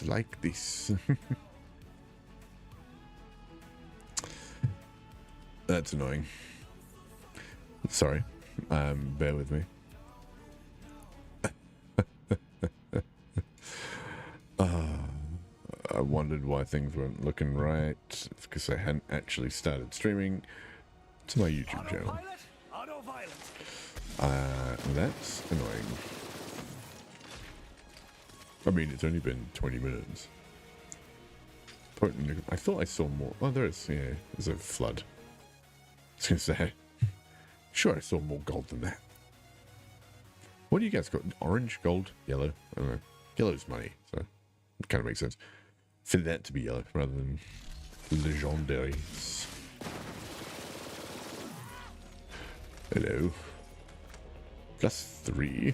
like this. That's annoying. Sorry. Bear with me. I wondered why things weren't looking right. It's because I hadn't actually started streaming to my YouTube channel. That's annoying. I mean, it's only been 20 minutes. I thought I saw more. Oh, there is. Yeah, there's a flood. I was going to say. Sure, I saw more gold than that. What do you guys got? Orange, gold, yellow? I don't know. Yellow's money, so it kind of makes sense for that to be yellow rather than legendaries. Hello. +3.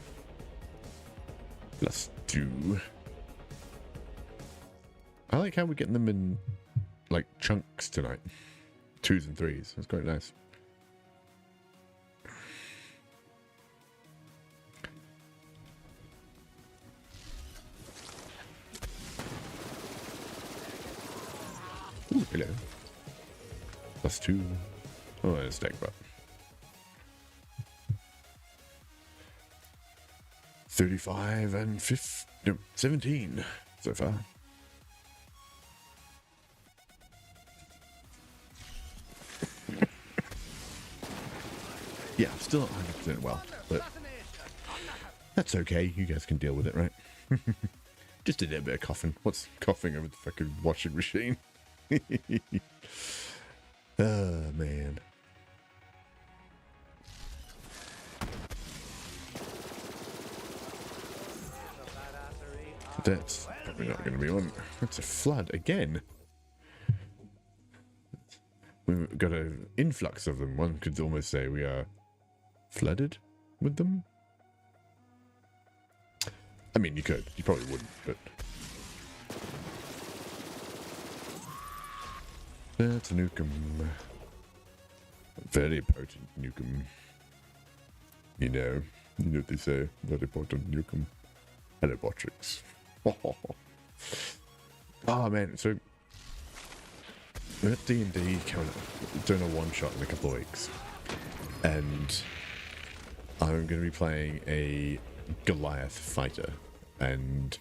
+2. I like how we're getting them in, like, chunks tonight. 2s and 3s. That's quite nice. Ooh, hello. +2. Oh, and a stack bot. 35 and 17 so far. Yeah, I'm still not 100% well, but that's okay. You guys can deal with it, right? Just a little bit of coughing. What's coughing over the fucking washing machine? Oh, man. That's probably not going to be one. That's a flood again. We've got an influx of them. One could almost say we are flooded with them. I mean, you could. You probably wouldn't, but... That's a nukem. Very potent nukem. You know what they say. Very potent nukem. Hello, Botrix. Oh, man. So, we're at D&D coming up. Doing a one-shot in a couple of weeks. And I'm going to be playing a Goliath fighter. And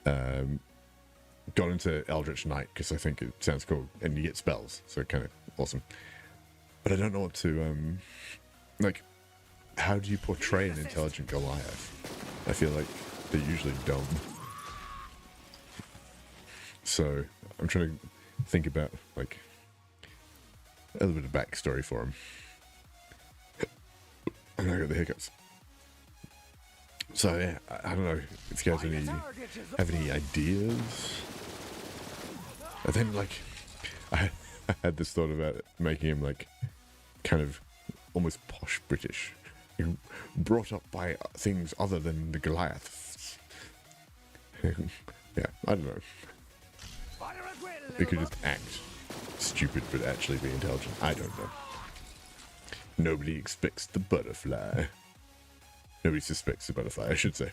got into Eldritch Knight because I think it sounds cool. And you get spells. So, kind of awesome. But I don't know what to... like, how do you portray an intelligent Goliath? I feel like they're usually dumb. So, I'm trying to think about, like, a little bit of backstory for him. And I got the hiccups. So, yeah, I don't know if you guys have any ideas. And then, like, I had this thought about it, making him, like, kind of almost posh British. Brought up by things other than the Goliaths. Yeah, I don't know. They could just act stupid but actually be intelligent. I don't know. Nobody expects the butterfly. Nobody suspects the butterfly, I should say.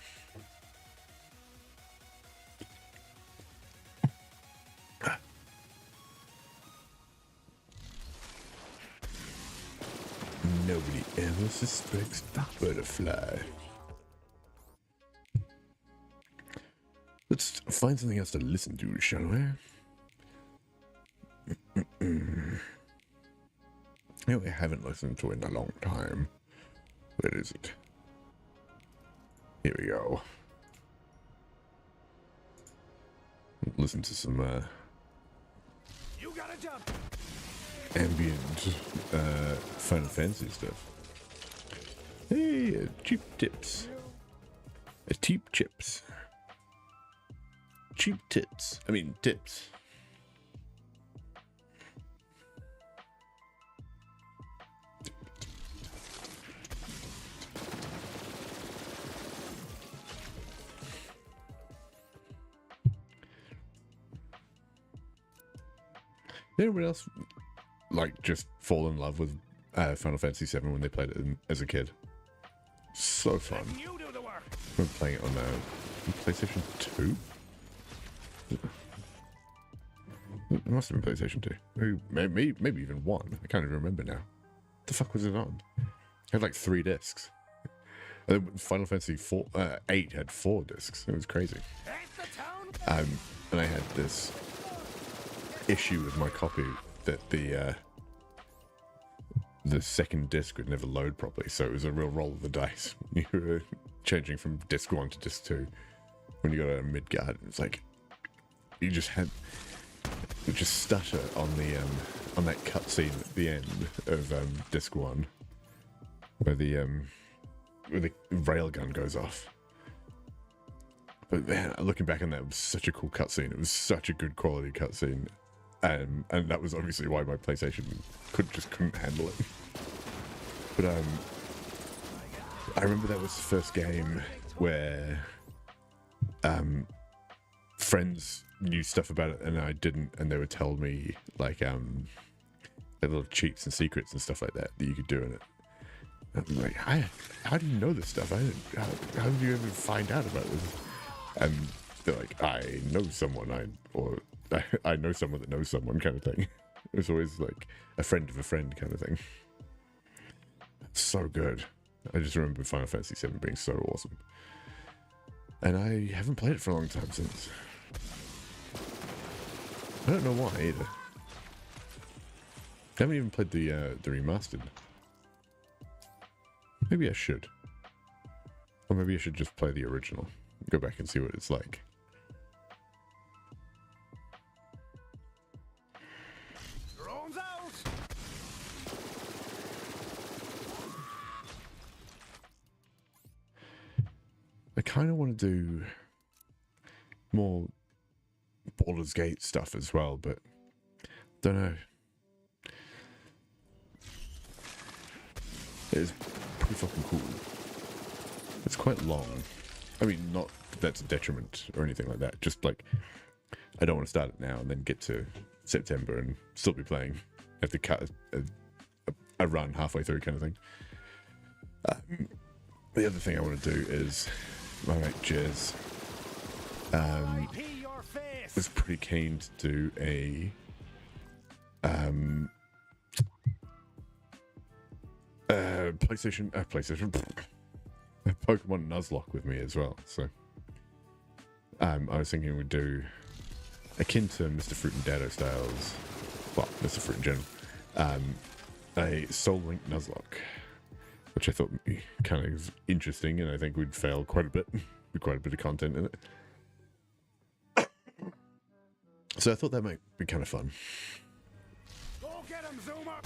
Nobody ever suspects the butterfly. Let's find something else to listen to, shall we? You know, I haven't listened to in a long time. Where is it? Here we go. Listen to some You gotta jump. ambient Final Fantasy stuff. Hey, cheap tips. Cheap chips. Cheap tits. I mean, tips. Did anyone else, like, just fall in love with Final Fantasy VII when they played it as a kid? So fun. You do the work. We're playing it on PlayStation 2? It must have been PlayStation 2. Maybe even 1. I can't even remember now. What the fuck was it on? It had like 3 discs. Final Fantasy 8 had 4 discs. It was crazy. And I had this issue with my copy that the second disc would never load properly, so it was a real roll of the dice. You were changing from disc 1 to disc 2 when you got a Midgard. It's like you just stutter on the on that cutscene at the end of disc 1, where the railgun goes off. But man, looking back on that, it was such a cool cutscene. It was such a good quality cutscene, and that was obviously why my PlayStation couldn't handle it. But I remember that was the first game where friends knew stuff about it and I didn't, and they would tell me like little cheats and secrets and stuff like that you could do in it. I'm like, how do you know this stuff? How did you ever find out about this? And they're like, I know someone, I know someone that knows someone, kind of thing. It was always like a friend of a friend kind of thing. So good. I just remember Final Fantasy VII being so awesome. And I haven't played it for a long time since. I don't know why either. I haven't even played the remastered. Maybe I should. Or maybe I should just play the original. Go back and see what it's like. Drones out. I kind of want to do more Baldur's Gate stuff as well, but don't know. It's pretty fucking cool. It's quite long. I mean, not that that's a detriment or anything like that. Just like, I don't want to start it now and then get to September and still be playing. Have to cut a run halfway through, kind of thing. The other thing I want to do is my mate Jez was pretty keen to do a PlayStation Pokemon Nuzlocke with me as well. So I was thinking we'd do akin to Mr. Fruit and Dado styles, well, Mr. Fruit in general, a Soul Link Nuzlocke, which I thought would be kind of interesting, and I think we'd fail quite a bit, with quite a bit of content in it. So I thought that might be kind of fun. Go get him, Zoomer.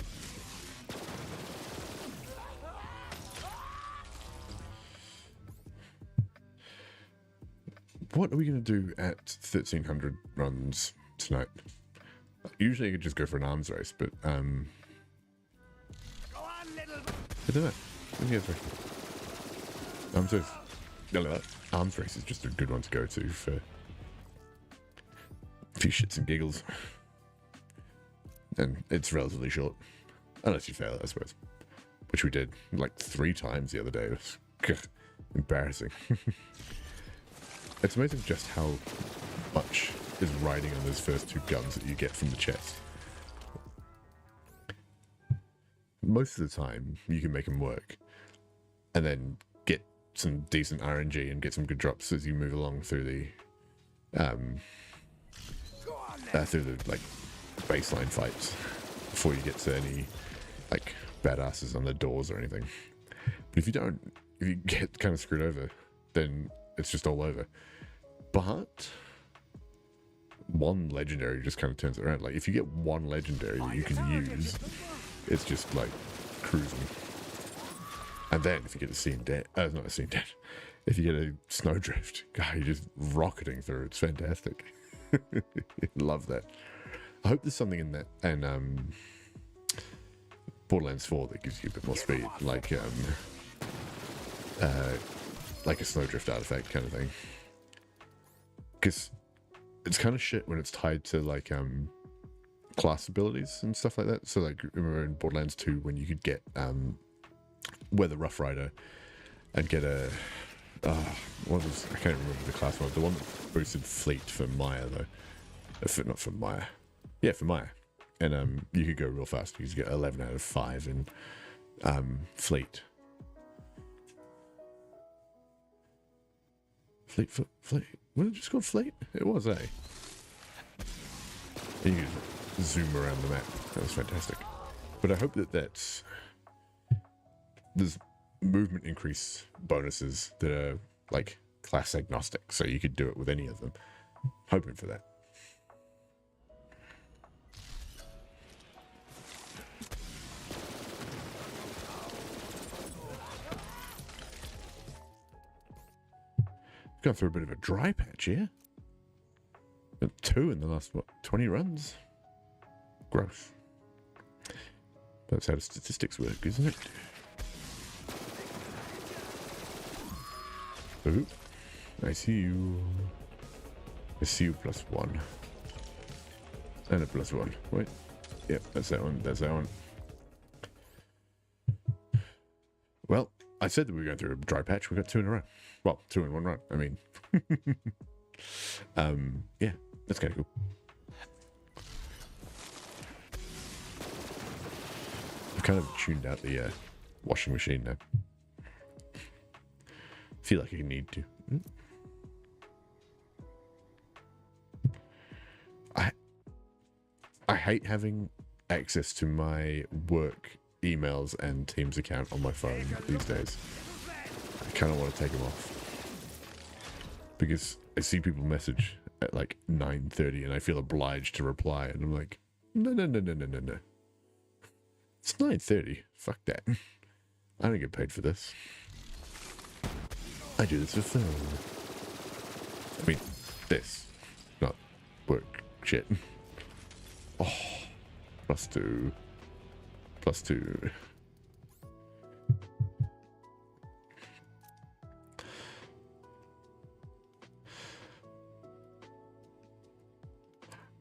What are we going to do at 1300 runs tonight? Usually I could just go for an arms race, but Go on, little. I don't know. What do you guys reckon? Arms race is just a good one to go to for a few shits and giggles. And it's relatively short. Unless you fail it, I suppose. Which we did like 3 times the other day. It was embarrassing. It's amazing just how much is riding on those first 2 guns that you get from the chest. Most of the time, you can make them work, and then get some decent RNG and get some good drops as you move along through the like baseline fights before you get to any like badasses on the doors or anything. But if you get kind of screwed over, then it's just all over. But 1 legendary just kind of turns it around. Like if you get 1 legendary that you can use, it's just like cruising. And then if you get a scene dead, not a scene dead, if you get a snowdrift, God, you're just rocketing through. It's fantastic. Love that. I hope there's something in that and Borderlands 4 that gives you a bit more speed, like a snowdrift artifact kind of thing. Because it's kind of shit when it's tied to like class abilities and stuff like that. So like remember in Borderlands 2 when you could get Weather Rough Rider and get a what was, I can't remember the class one. The one that boosted Fleet for Maya though. Not for Maya. Yeah, for Maya. And you could go real fast. You could get 11 out of 5 in Fleet. Fleet. Was it just called Fleet? It was, eh? And you could zoom around the map. That was fantastic. But I hope that there's movement increase bonuses that are like class agnostic, so you could do it with any of them. Hoping for that. Gone through a bit of a dry patch here. 2 in the last, what, 20 runs? Gross. That's how the statistics work, isn't it? Ooh. I see you. I see you +1. And a +1. Wait. Yep, that's that one. That's that one. Well, I said that we were going through a dry patch. We got 2 in a row. Well, 2 in 1 run. I mean, yeah, that's kind of cool. I've kind of tuned out the washing machine now. Feel like I need to. I hate having access to my work emails and Teams account on my phone these days. I kind of want to take them off because I see people message at like 9:30 and I feel obliged to reply, and I'm like, no. It's 9:30. Fuck that. I don't get paid for this. I do this for fun. I mean, this, not work shit. Oh, +2. +2.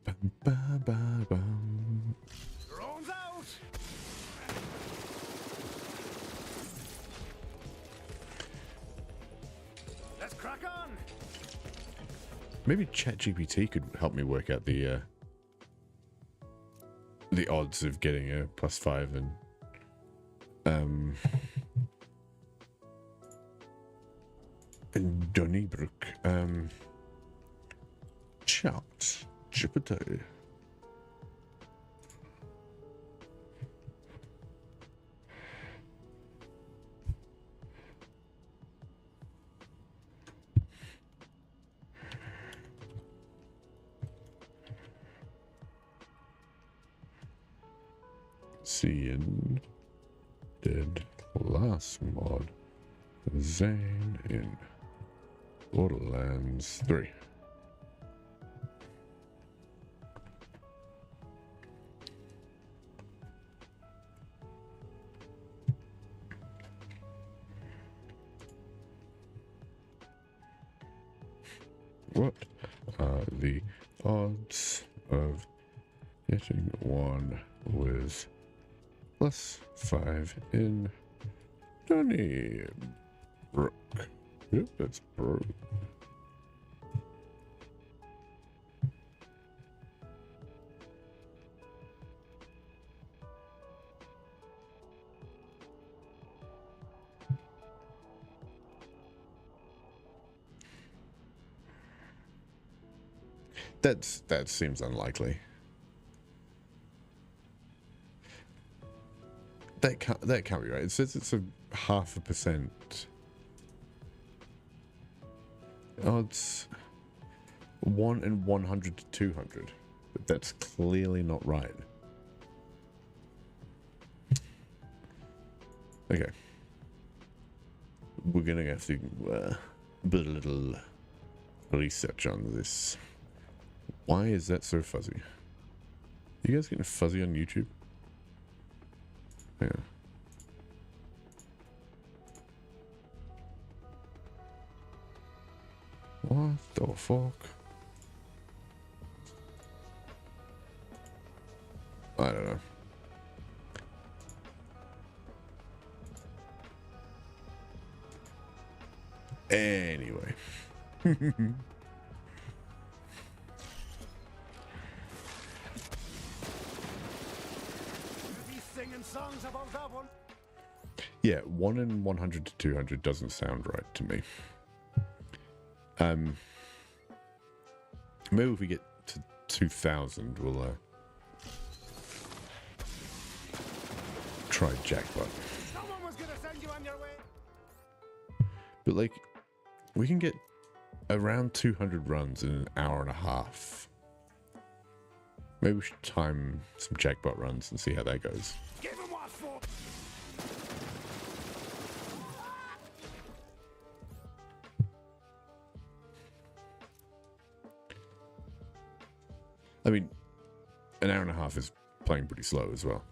Bum, bum, bum, bum. Drones out! Let's crack on! Maybe ChatGPT could help me work out the odds of getting a +5 in Donnybrook. Chat GPT. Seeing dead last mod Zane in Borderlands 3. What are the odds of getting one with +5 in Donnybrook? Yep, that's broke. That seems unlikely. That can't be right. It says it's a 0.5% odds, 1 in 100 to 200. But that's clearly not right. Okay, we're gonna have to put a little research on this. Why is that so fuzzy? You guys getting fuzzy on YouTube? Yeah. What the fuck? I don't know. Anyway. songs about that one. Yeah, 1 in 100 to 200 doesn't sound right to me. Maybe if we get to 2,000, we'll try jackpot. Someone was gonna send you on your way. But like, we can get around 200 runs in an hour and a half. Maybe we should time some jackpot runs and see how that goes. Give him what for. I mean, an hour and a half is playing pretty slow as well.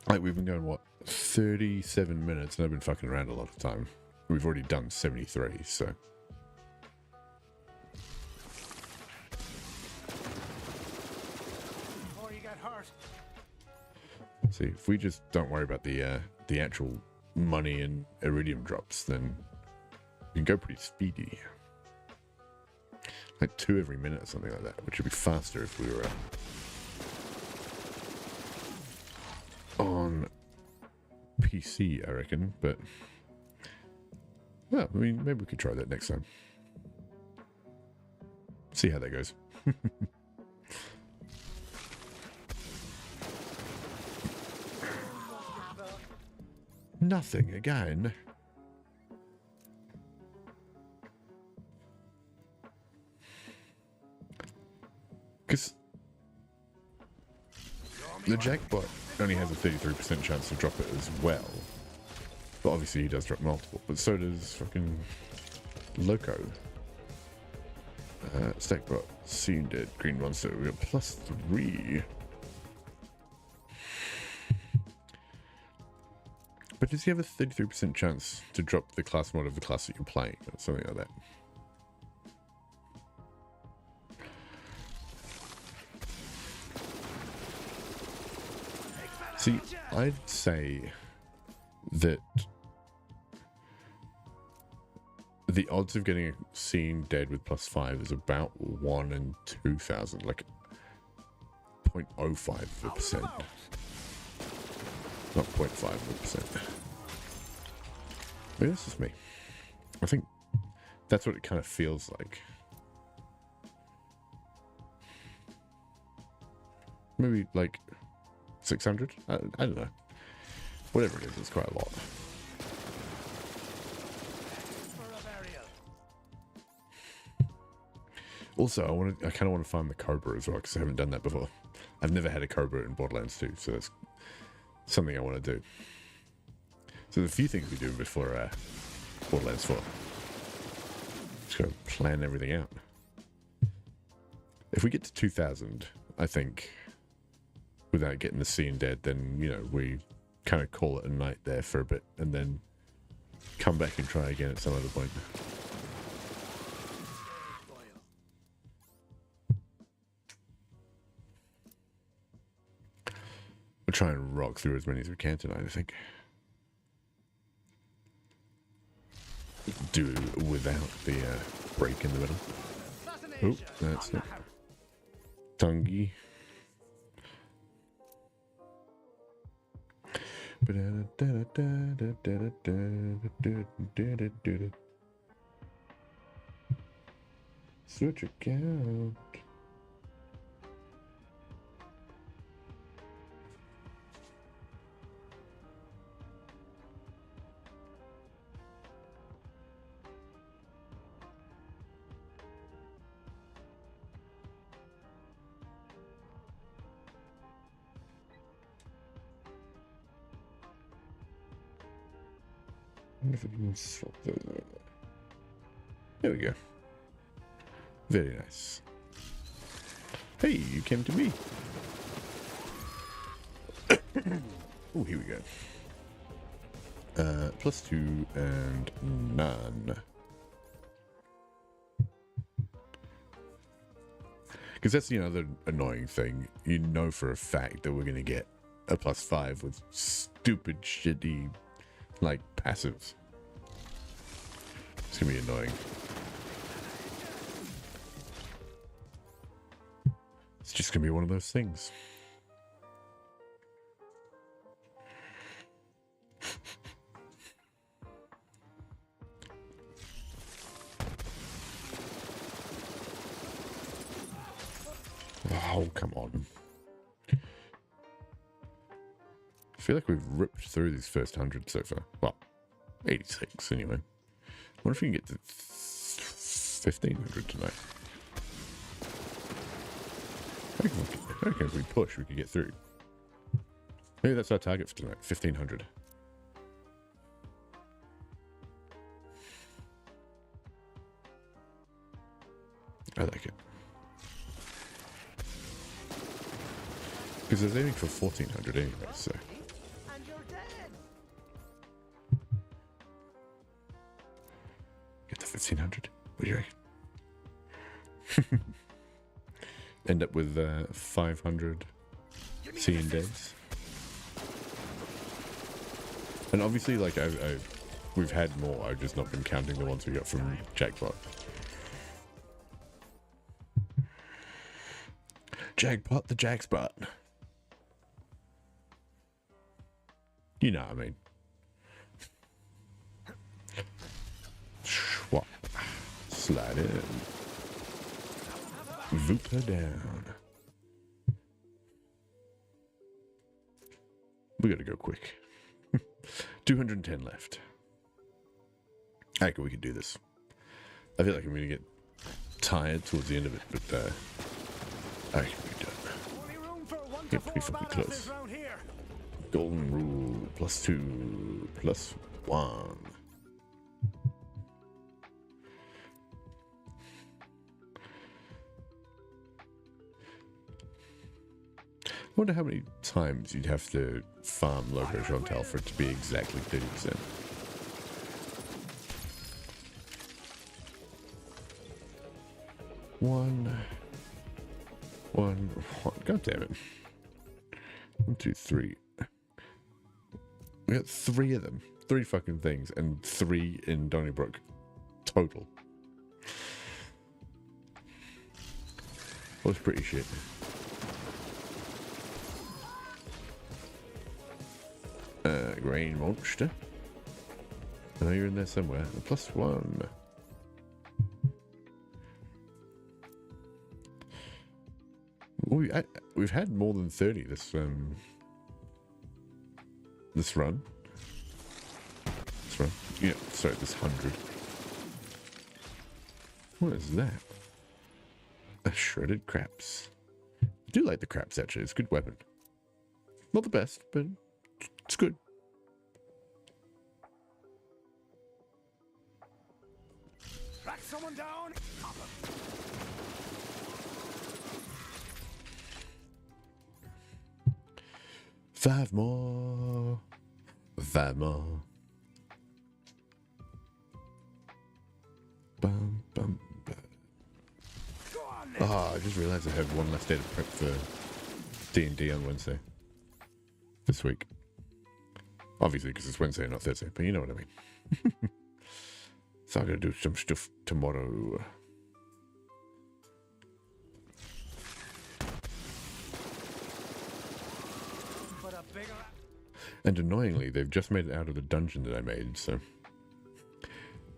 Like, we've been going, what, 37 minutes, and I've been fucking around a lot of time. We've already done 73, so... Before you get hurt. See, if we just don't worry about the actual money and iridium drops, then we can go pretty speedy. Like 2 every minute or something like that, which would be faster if we were... on PC, I reckon, but well, I mean, maybe we could try that next time. See how that goes. Nothing again. Because the jackpot only has a 33% chance to drop it as well. But obviously he does drop multiple. But so does fucking Loco. Stackbot, seen dead, green monster. We got +3. But does he have a 33% chance to drop the class mod of the class that you're playing? Or something like that. See, I'd say that the odds of getting a scene dead with +5 is about 1 in 2,000, like 0.05%. Not 0.5%. Maybe this is me. I think that's what it kind of feels like. Maybe like 600? I don't know. Whatever it is, it's quite a lot. Also, I kind of want to find the Cobra as well, because I haven't done that before. I've never had a Cobra in Borderlands 2, so that's something I want to do. So there's a few things we do before Borderlands 4. Just gotta plan everything out. If we get to 2,000, I think, without getting the scene dead, then, you know, we kind of call it a night there for a bit, and then come back and try again at some other point. We'll try and rock through as many as we can tonight, I think. Do without the break in the middle. Oh, that's it. Tungy. Switch account. I wonder if I can swap those over. There we go. Very nice. Hey, you came to me. Oh, here we go. +2 and none. Because that's the other annoying thing. You know for a fact that we're going to get a +5 with stupid, shitty, like, passives. It's gonna be annoying. It's just gonna be one of those things. Oh, come on. I feel like we've ripped through these first 100 so far. Well, 86 anyway. I wonder if we can get to 1,500 tonight. I reckon if we push, we could get through. Maybe that's our target for tonight, 1,500. I like it. Because I was aiming for 1,400 anyway, so... And you're dead. Get to 1,500. What do you reckon? End up with 500 seeing days. And obviously, like, we've had more. I've just not been counting the ones we got from Jackpot. Jackpot the Jackspot. You know what I mean. Swap. Slide in. Voop her down. We gotta go quick. 210 left. I reckon we can do this. I feel like I'm gonna get tired towards the end of it, but I reckon we can do it. Only room for 1 to Get 4 pretty fucking badasses close. round here. Golden rule, +2, +1. I wonder how many times you'd have to farm Loco Chantal for it to be exactly 30%. One. God damn it. 1, 2, 3. We got 3 of them. 3 fucking things, and 3 in Donnybrook total. Was pretty shit. Grain monster. I know you're in there somewhere. +1. We've had more than 30 this run. This run. Yeah, sorry, this 100. What is that? A shredded craps. I do like the craps actually. It's a good weapon. Not the best, but it's good. Track someone down. Pop 'em. 5 more. 5 more. Bum, bum, bum. Go on then. Oh, I just realized I have one last day to prep for D&D on Wednesday. This week. Obviously, because it's Wednesday and not Thursday, but you know what I mean. So I'm going to do some stuff tomorrow. But a bigger... And annoyingly, they've just made it out of the dungeon that I made, so...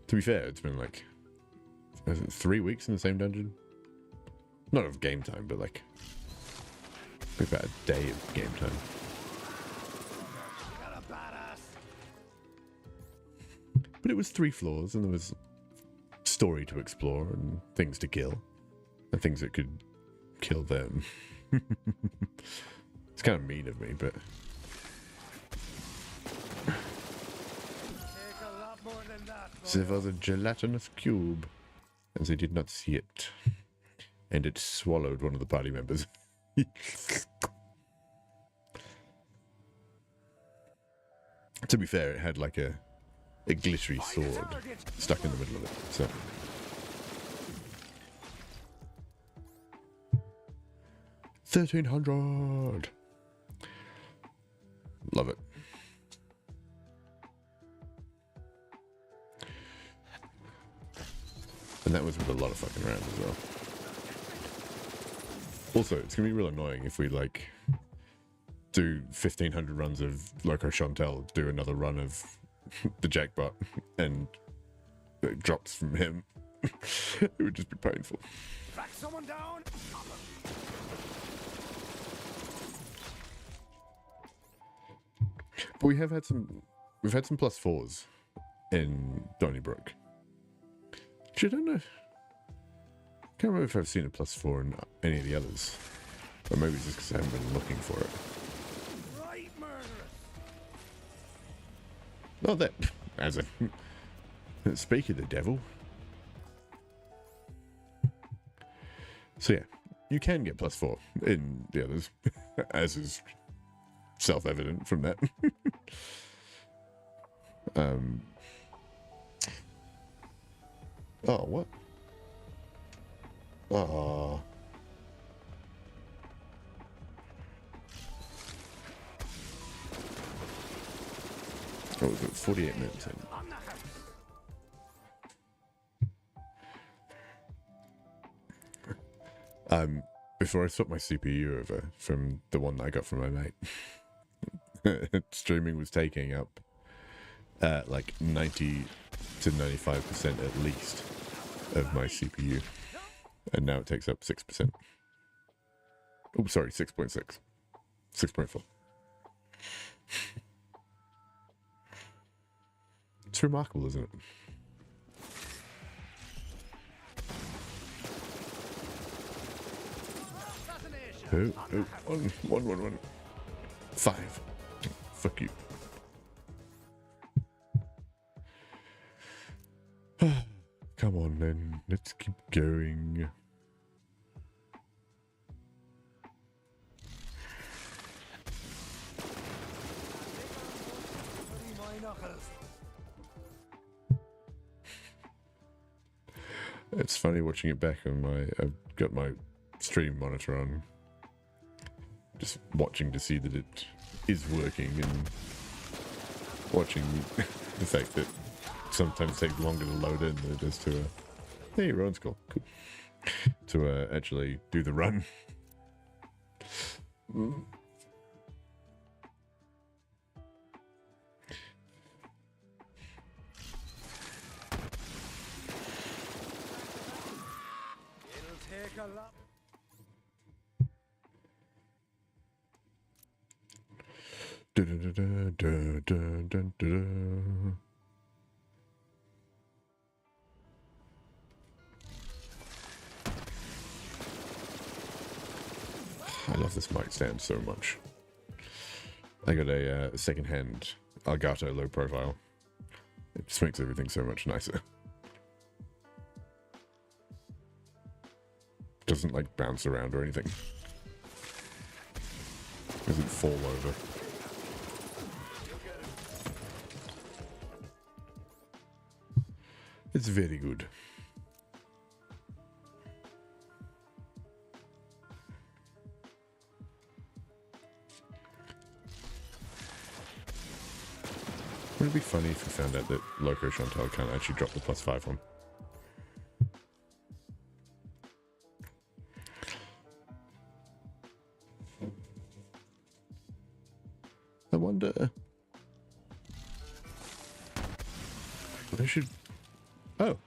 To be fair, it's been like... is it 3 weeks in the same dungeon? Not of game time, but like... about a day of game time. Got a badass. But it was 3 floors, and there was story to explore, and things to kill. And things that could kill them. It's kind of mean of me, but... Take a lot more than that. There was a gelatinous cube, as they did not see it. And it swallowed one of the party members. To be fair, it had like a glittery sword stuck in the middle of it, so... 1,300! Love it. And that was with a lot of fucking rounds as well. Also, it's going to be real annoying if we, like, do 1,500 runs of Loco Chantel, do another run of the Jackbot, and it drops from him. It would just be painful. Track someone down. But we've had some +4s in Donnybrook. Which I don't know. Can't remember if I've seen a +4 in any of the others. Or maybe it's just because I haven't been looking for it. Right, murderers. Not that, as a speak of the devil. So yeah, you can get +4 in the others, as is self-evident from that. Oh, what? Oh. Oh, we've got 48 minutes in. On the house. Before I swapped my CPU over from the one that I got from my mate, streaming was taking up like 90 to 95% at least of my CPU, and now it takes up 6%. Oh, sorry, 6.6, 6.4. It's remarkable, isn't it? Assassination. Oh, one. 5. Fuck you. Come on then, let's keep going. My knuckles. It's funny watching it back on I've got my stream monitor on, just watching to see that it is working, and watching the fact that sometimes takes longer to load in than it does to hey, Ron's cool. To actually do the run. It'll take a lot. I love this mic stand so much. I got a second-hand Elgato low profile. It just makes everything so much nicer. Doesn't like bounce around or anything. Doesn't fall over. It's very good. Wouldn't it be funny if we found out that Loco Chantal can't actually drop the +5 one? I wonder. I should. Oh.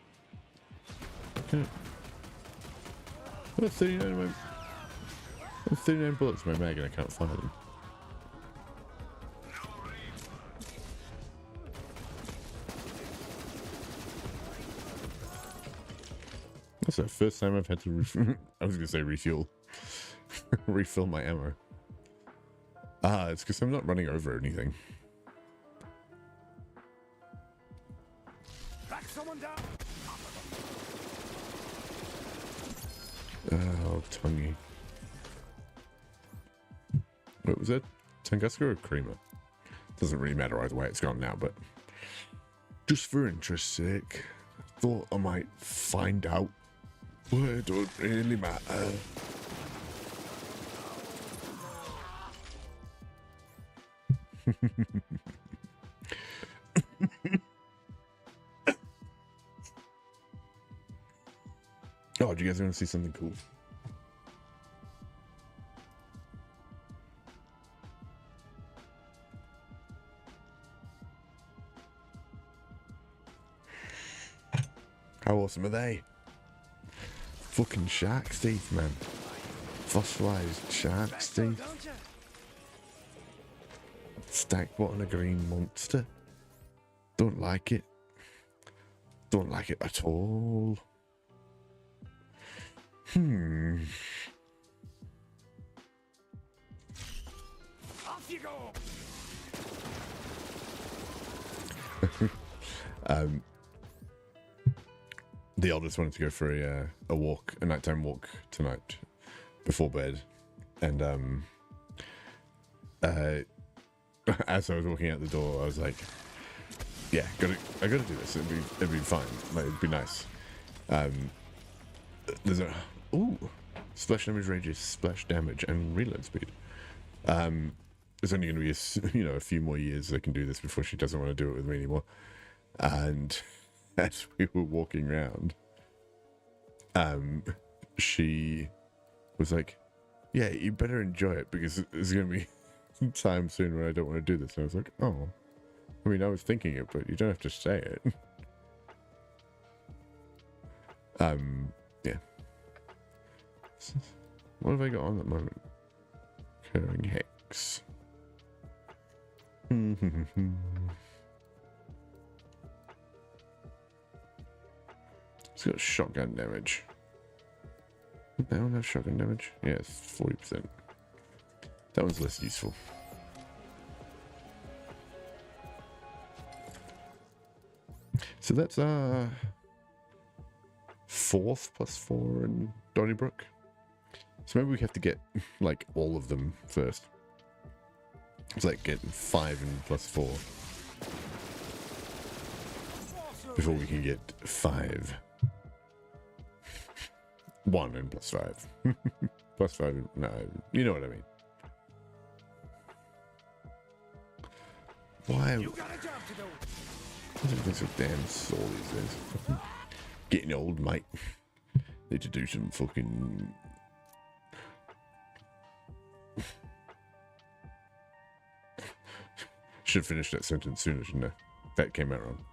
Okay. I have 39 in my. I have 39 bullets in my mag and I can't fire them. That's the first time I've had to I was going to say refuel. Refill my ammo. Ah, it's because I'm not running over anything. Track someone down. Oh, tonguey. What was that? Tunguska or Creamer? Doesn't really matter either way, it's gone now, but just for interest's sake, I thought I might find out. Well, it don't really matter. do you guys want to see something cool? How awesome are they? Fucking shark's teeth, man. Fossilized shark's teeth. Don't you? Stacked what on a green monster. Don't like it. Don't like it at all. Off you go. The eldest wanted to go for a walk, a nighttime walk tonight before bed, and as I was walking out the door, I was like, "Yeah, I gotta do this. It'd be fine. Like, it'd be nice." There's a splash damage ranges, splash damage, and reload speed. It's only going to be a few more years I can do this before she doesn't want to do it with me anymore. And as we were walking around, she was like, "Yeah, you better enjoy it because there's going to be time soon when I don't want to do this." And I was like, "Oh, I mean, I was thinking it, but you don't have to say it." Yeah. What have I got on at the moment? Curling Hex. It's got shotgun damage. That one have shotgun damage? Yeah, it's 40%. That one's less useful. So that's 4th +4 in Donnybrook. So maybe we have to get like all of them first. It's like get 5 and +4 before we can get 5. 1 and +5. +5, no, you know what I mean. Why? You got a job to do. Everything's so damn sore these days. Getting old, mate. Need to do some fucking... Should have finished that sentence sooner, shouldn't I? That came out wrong.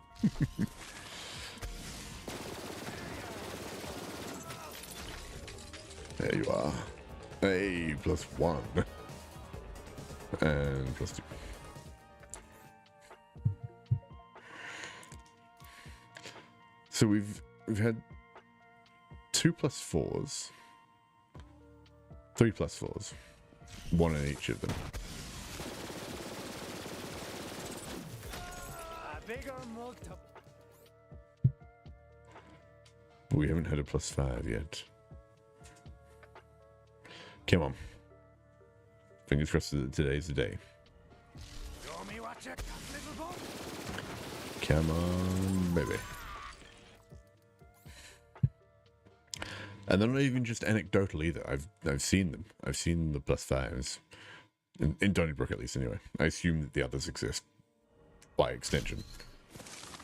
There you are. Hey, +1. And +2. So we've had 2 +4s, 3 +4s, 1 in each of them. Bigger multiple. But we haven't had a +5 yet. Come on. Fingers crossed that today's the day. Show me what you got, little boy. Come on, baby. And they're not even just anecdotal either. I've seen them. I've seen the +5s. In Donnybrook, at least, anyway. I assume that the others exist by extension.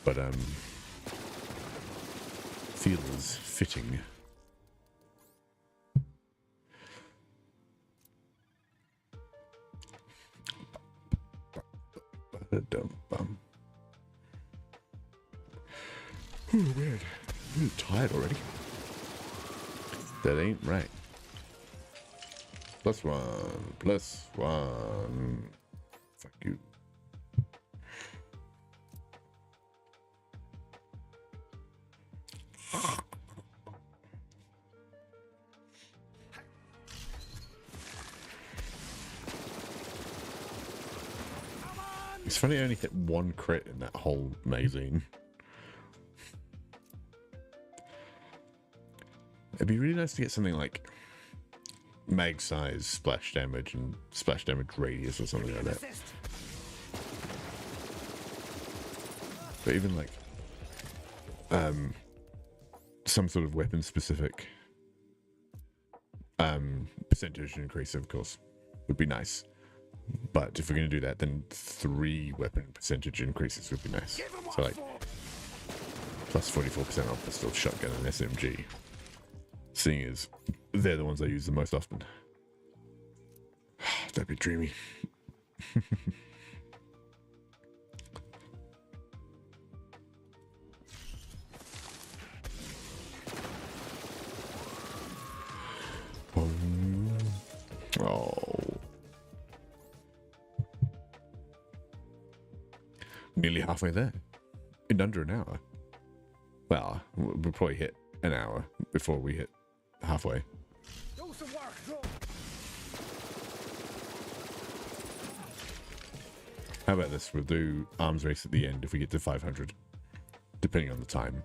But, feels fitting. Oh, man. I'm tired already. That ain't right. +1, +1. Fuck you. It's funny I only hit 1 crit in that whole magazine. It'd be really nice to get something like mag size splash damage and splash damage radius or something like that. But even like some sort of weapon specific percentage increase, of course, would be nice. But if we're going to do that, then 3 weapon percentage increases would be nice. So like plus 44% off pistol, shotgun, and SMG. seeing as they're the ones I use the most often. That'd be dreamy. Oh. Nearly halfway there. In under an hour. Well, we'll probably hit an hour before we hit halfway. Do some work. Go. How about this? We'll do arms race at the end if we get to 500. Depending on the time.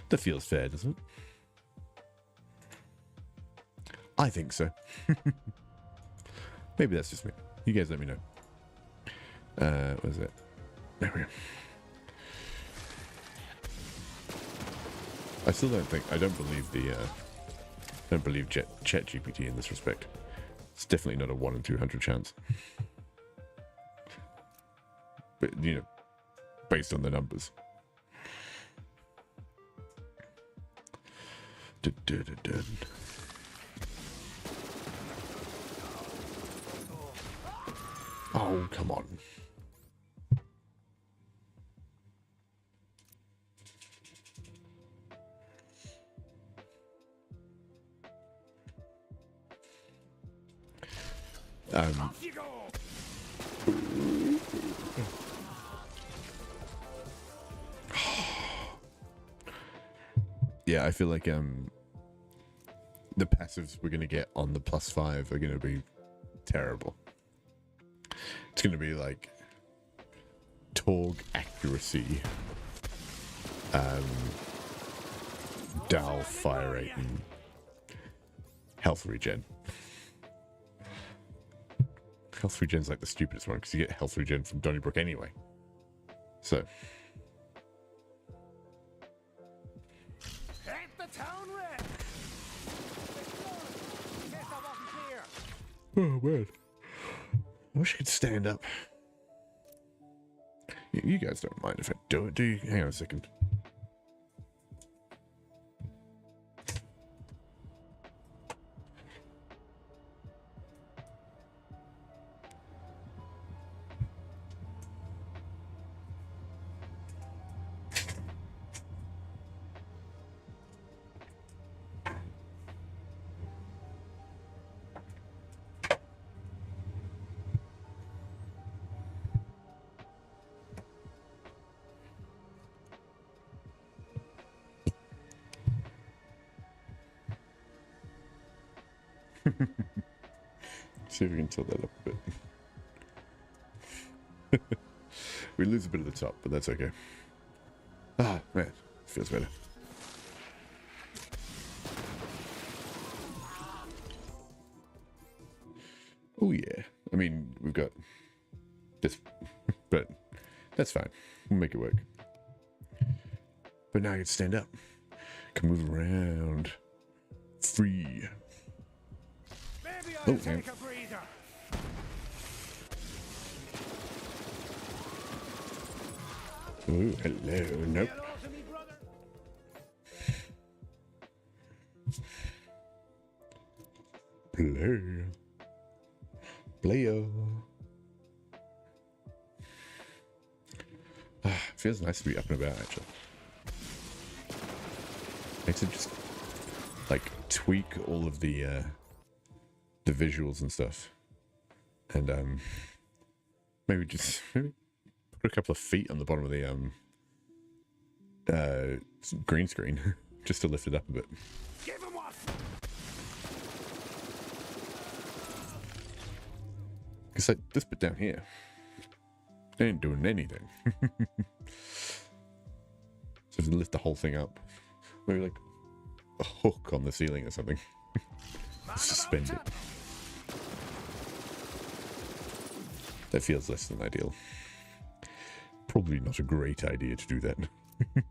That feels fair, doesn't it? I think so. Maybe that's just me. You guys let me know. What is it? There we go. I still don't believe ChatGPT in this respect. It's definitely not a 1 in 200 chance. But, you know, based on the numbers. Oh, come on. Off you go. Yeah, I feel like the passives we're gonna get on the +5 are gonna be terrible. It's gonna be like Torg accuracy, Dal fire rate, and health regen. Health regen's like the stupidest one because you get health regen from Donnybrook anyway. So. Ain't the town red? Guess I wasn't clear. Oh man. I wish I could stand up. You guys don't mind if I do it, do you? Hang on a second. See if we can tilt that up a bit. We lose a bit of the top, but that's okay. Ah, man, feels better. Oh yeah. I mean, we've got this, but that's fine. We'll make it work. But now I can stand up. Can move around. Free. Maybe I'll take a breather. Oh, hello. Nope. Hello to me, brother. Play. Playo. Feels nice to be up and about, actually. I need to just, like, tweak all of the visuals and stuff. And, maybe put a couple of feet on the bottom of the, green screen, just to lift it up a bit. Give him what? Because, like, this bit down here, they ain't doing anything. So to lift the whole thing up. Maybe, like, a hook on the ceiling or something. Suspend it. That feels less than ideal. Probably not a great idea to do that. But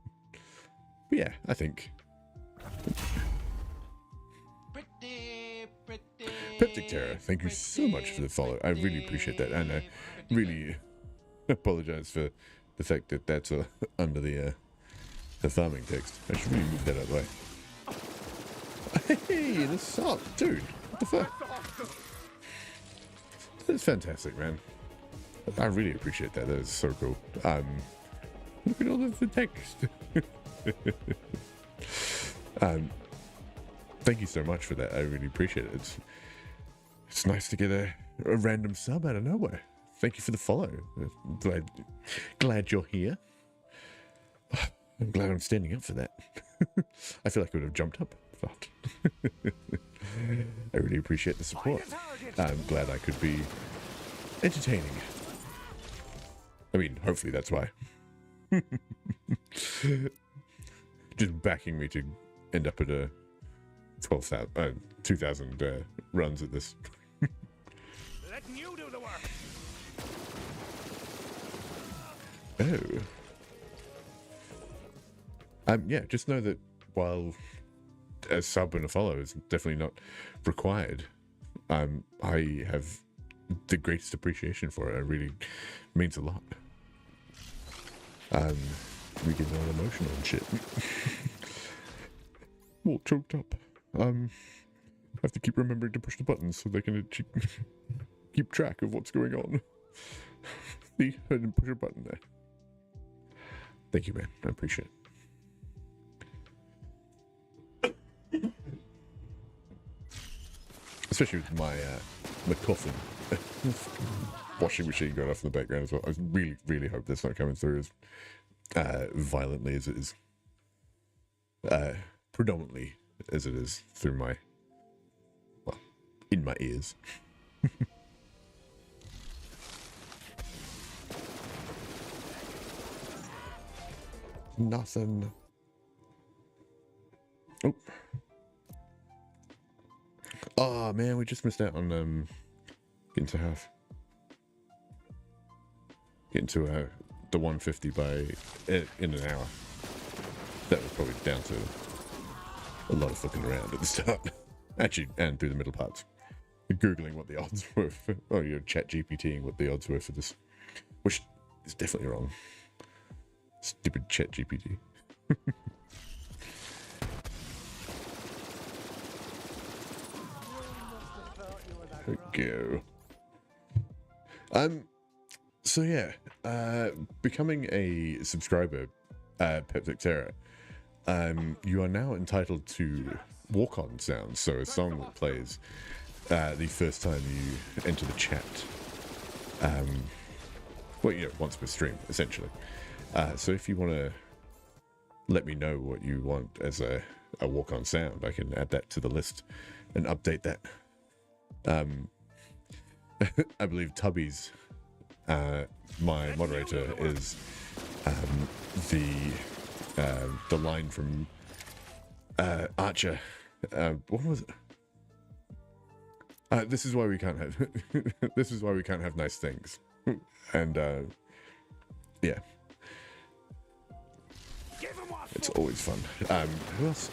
yeah, I think. Peptic Terror, thank you so much for the follow. I really appreciate that, and I really apologize for the fact that that's under the farming text. I should really move that out of the way. Hey, the sub, dude. What the fuck? That's fantastic, man. I really appreciate that. That is so cool. Look at all of the text. Thank you so much for that. I really appreciate it. It's nice to get a random sub out of nowhere. Thank you for the follow. Glad you're here. I'm glad I'm standing up for that. I feel like I would have jumped up, but I really appreciate the support. I'm glad I could be entertaining. I mean, hopefully that's why. Just backing me to end up at a 2,000 runs at this. Letting you do the work. Oh. Yeah, just know that while a sub and a follow is definitely not required, I have the greatest appreciation for it. It really means a lot. We get all emotional and shit. All choked up. I have to keep remembering to push the buttons so they can keep track of what's going on. See, I didn't push a button there. Thank you, man. I appreciate it. Especially with my McCoffin washing machine going off in the background as well. I really, really hope that's not coming through as violently as it is. Predominantly as it is through my, well, in my ears. Nothing. Oh. Oh man, we just missed out on getting to half. Getting to the 150 by in an hour. That was probably down to a lot of fucking around at the start. Actually, and through the middle parts. Googling what the odds were for, oh, you're chat GPTing what the odds were for this. Which is definitely wrong. Stupid chat GPT. Go. So yeah, becoming a subscriber, Peptic Terror, you are now entitled to walk-on sounds. So a song that plays the first time you enter the chat. Well, you know, once per stream, essentially. So if you want to let me know what you want as a walk-on sound, I can add that to the list and update that. I believe Tubby's, my moderator, is the line from Archer. What was it? This is why we can't have this is why we can't have nice things. And yeah, it's always fun. Who else?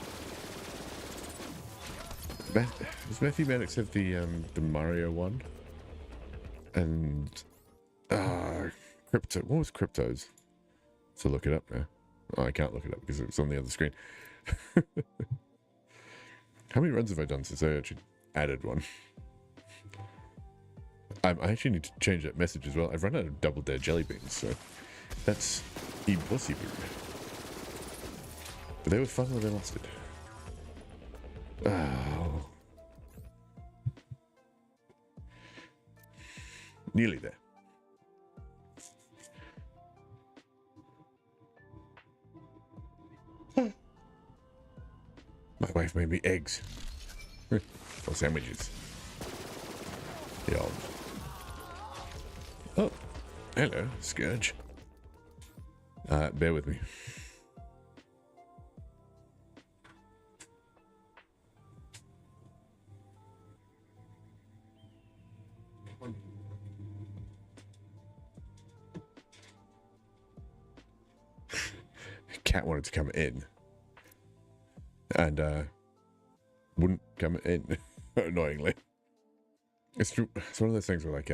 Does Matthew Maddox have the Mario one? And Crypto. What was Crypto's? To look it up now. Oh, I can't look it up because it's on the other screen. How many runs have I done since I actually added one? I actually need to change that message as well. I've run out of double dare jelly beans, so that's impossible. But they were fun when they lasted. Oh. Nearly there. My wife made me eggs. For sandwiches. Yeah. Oh. Hello, Scourge. Bear with me. Cat wanted to come in and wouldn't come in. Annoyingly, it's true. It's one of those things where, like,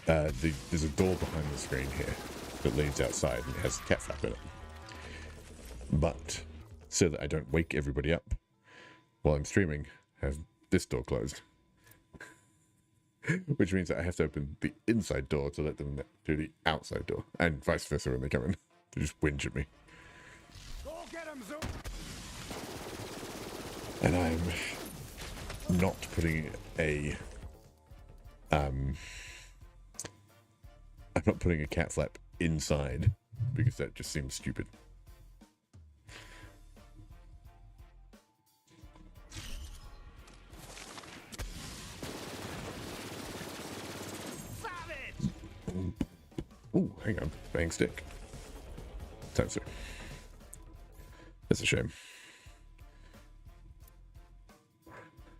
there's a door behind the screen here that leads outside and it has a cat flap in it, but so that I don't wake everybody up while I'm streaming, have this door closed. Which means that I have to open the inside door to let them do the outside door, and vice versa when they come in. They just whinge at me. Go get him, Zoom. And I'm not putting I'm not putting a cat flap inside because that just seems stupid. Ooh, hang on. Bang stick. Time to. That's a shame.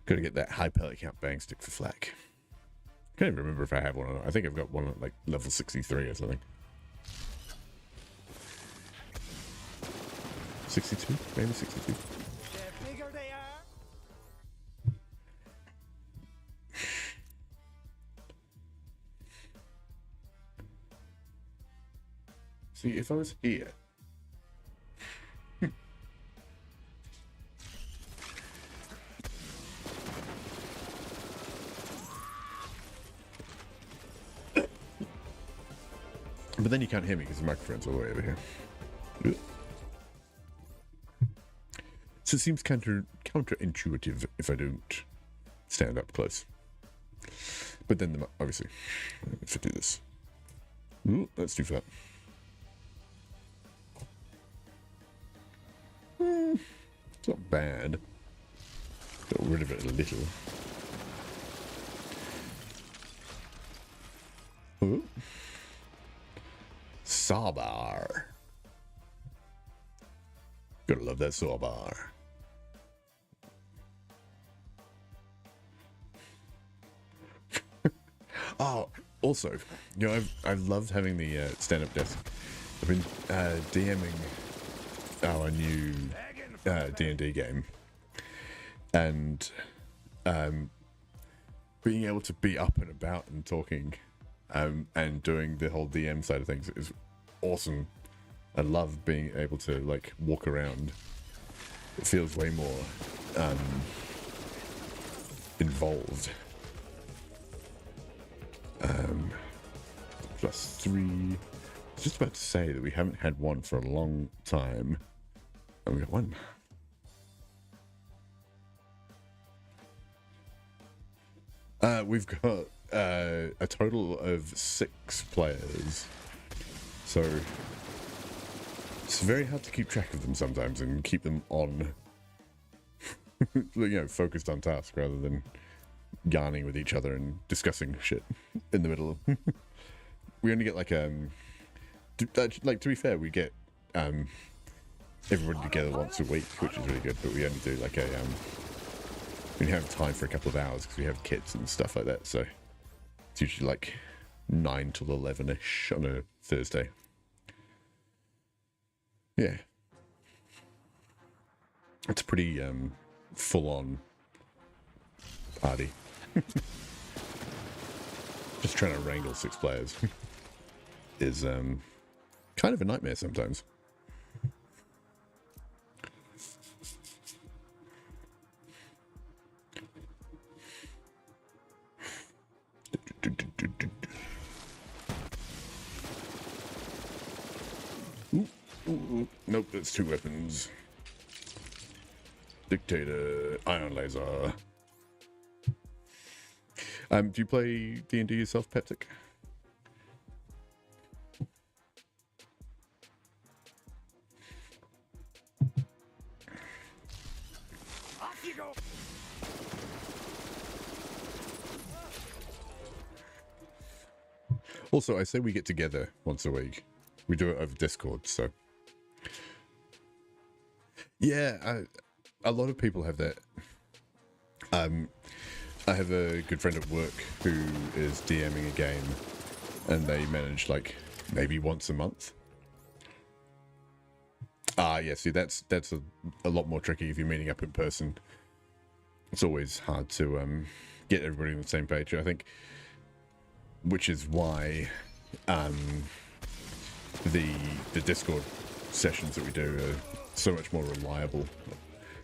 Gotta get that high pellet count bang stick for flak. Can't even remember if I have one or not. I think I've got one at like level 63 or something. 62? Maybe 62. The bigger they are. See, if I was here. But then you can't hear me because the microphone's all the way over here. So it seems counterintuitive if I don't stand up close. But then, obviously, if I do this. Ooh, let's do that. It's not bad. Got rid of it a little. Ooh. Sawbar. Gotta love that sawbar. Oh, also, you know, I've loved having the stand-up desk. I've been DMing our new D&D game, and being able to be up and about and talking and doing the whole DM side of things is awesome. I love being able to like walk around. It feels way more involved. +3. I was just about to say that we haven't had one for a long time. And we got one. We've got a total of 6 players. So it's very hard to keep track of them sometimes and keep them on, you know, focused on task rather than yarning with each other and discussing shit in the middle. We only get like to be fair, we get everybody together once a week, which is really good. But we only do like we have time for a couple of hours because we have kids and stuff like that. So it's usually like 9 till 11ish on a Thursday. Yeah, it's a pretty full-on party. Just trying to wrangle 6 players is kind of a nightmare sometimes. Ooh, nope, that's 2 weapons. Dictator, ion laser. Do you play D&D yourself, Peptic? Off you go. Also, I say we get together once a week. We do it over Discord, so... Yeah, a lot of people have that. I have a good friend at work who is DMing a game, and they manage, like, maybe once a month. Yeah, see, that's a lot more tricky if you're meeting up in person. It's always hard to get everybody on the same page, I think. Which is why the Discord sessions that we do so much more reliable,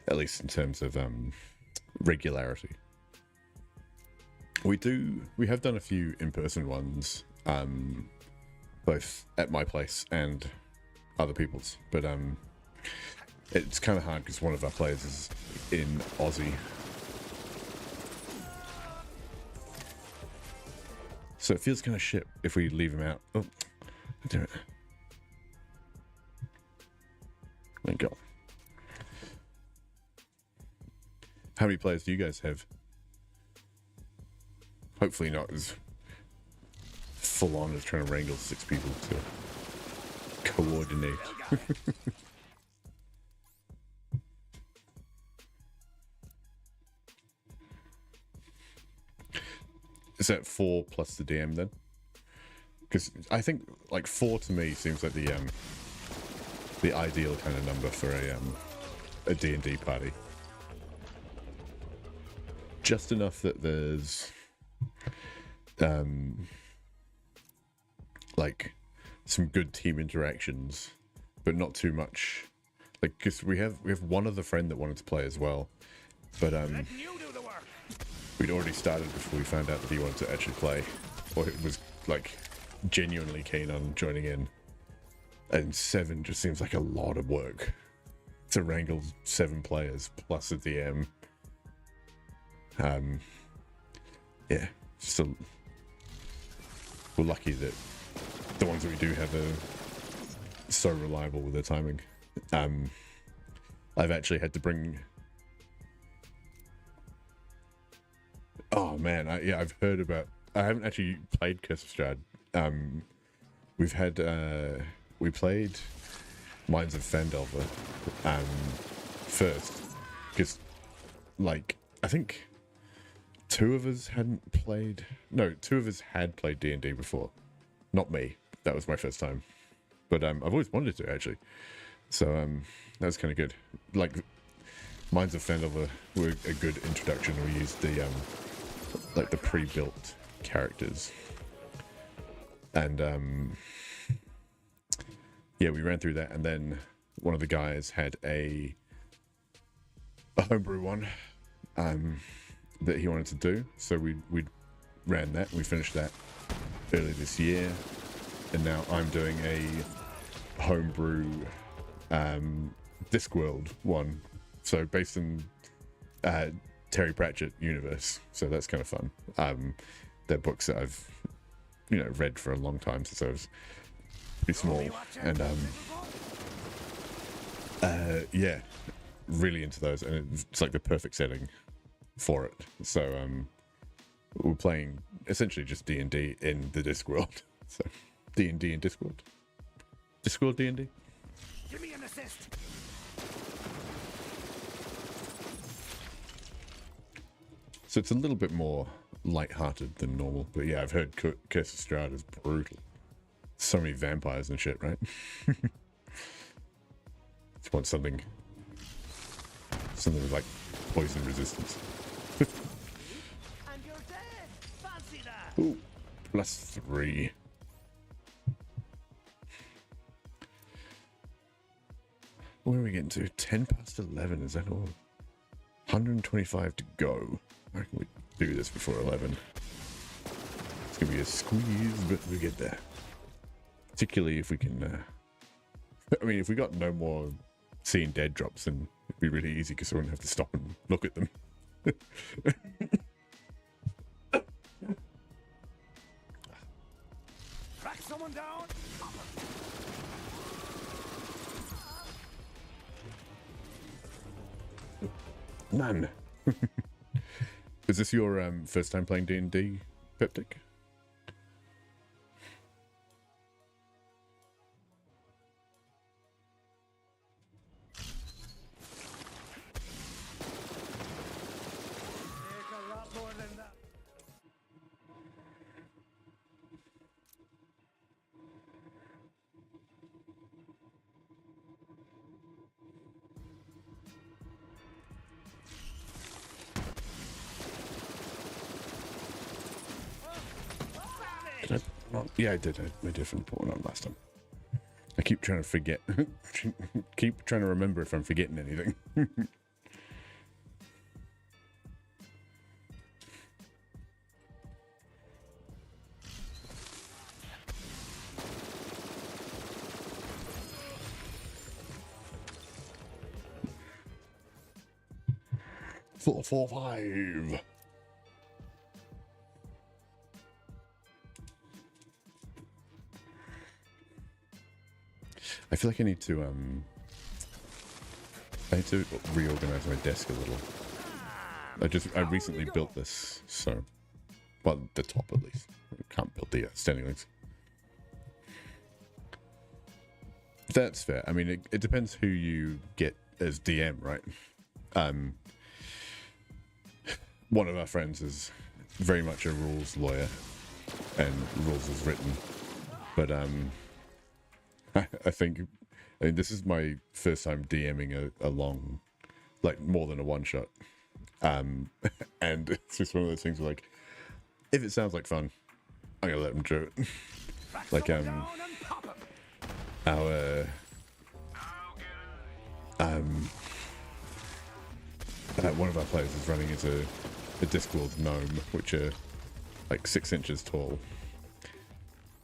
at least in terms of regularity. We have done a few in-person ones, both at my place and other people's, but it's kind of hard because one of our players is in Aussie. So it feels kind of shit if we leave him out. Oh, damn it. There you go. How many players do you guys have? Hopefully not as full on as trying to wrangle 6 people to coordinate. Is that 4 plus the DM then? Because I think like 4 to me seems like the ideal kind of number for a D&D party. Just enough that there's like some good team interactions, but not too much. Like, because we have one other friend that wanted to play as well, but we'd already started before we found out that he wanted to actually play, or it was like genuinely keen on joining in. And 7 just seems like a lot of work to wrangle 7 players plus a DM. Yeah, so we're lucky that the ones that we do have are so reliable with their timing. I've actually had to bring. Oh man, I've heard about. I haven't actually played Curse of Strahd. We've had we played Mines of Phandelver first, because like I think 2 of us hadn't played. No, 2 of us had played D&D before. Not me. That was my first time. But I've always wanted to actually. So that was kind of good. Like Mines of Phandelver were a good introduction. We used the like the pre-built characters, and yeah, we ran through that, and then one of the guys had a homebrew one that he wanted to do, so we ran that. We finished that early this year, and now I'm doing a homebrew Discworld one, so based in Terry Pratchett universe, so that's kind of fun. They're books that I've read for a long time since I was pretty small, and yeah, really into those, and it's like the perfect setting for it. So we're playing essentially just D&D in the Discworld. So D&D in Discworld. Discworld D&D. Give me an assist. So it's a little bit more light-hearted than normal, but yeah, I've heard Curse of Strahd is brutal. So many vampires and shit, right? Just want something with like poison resistance. And you're dead. Fancy that. Ooh, +3. Where are we getting to? 10 past 11, is that all? 125 to go. I reckon we do this before 11. It's gonna be a squeeze, but we get there. Particularly if we can. I mean, if we got no more seeing dead drops, then it'd be really easy because we wouldn't have to stop and look at them. Track someone down. None. Is this your first time playing D&D, Peptic? Take a lot more than that. Did I? Well, yeah, I did. I did put one on last time. I keep trying to forget. Keep trying to remember if I'm forgetting anything. Four, four, five. I feel like I need to reorganize my desk a little. I recently built this, so well, the top at least. I can't build the standing legs. That's fair. I mean, it depends who you get as DM, right? One of our friends is very much a rules lawyer, and rules is written, but I think this is my first time DMing a long, like more than a one shot, and it's just one of those things where, like, if it sounds like fun, I'm gonna let them do it. Like one of our players is running into a Discworld gnome, which are like 6 inches tall,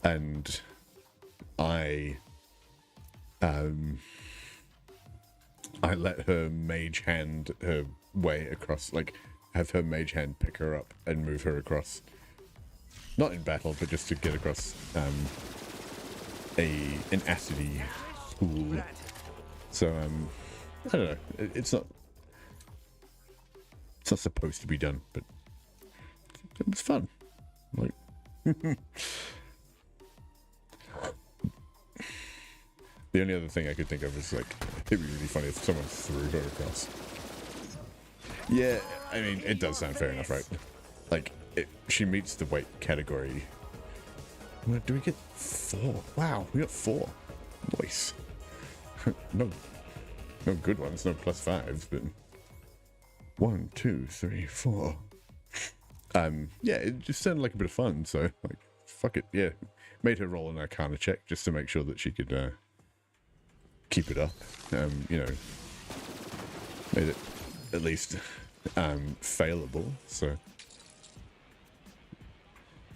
and I let her mage hand her way across, like have her mage hand pick her up and move her across, not in battle, but just to get across an acidy pool. So I don't know. It's not supposed to be done, but it was fun. Like. The only other thing I could think of is, like, it'd be really funny if someone threw her across. Yeah, I mean, it does sound fair enough, right? Like, she meets the weight category. What, do we get 4? Wow, we got 4. Nice. no good ones, no +5s, but 1, 2, 3, 4. Yeah, it just sounded like a bit of fun, so, like, fuck it, yeah. Made her roll an Arcana check just to make sure that she could, keep it up. You know, made it at least failable, so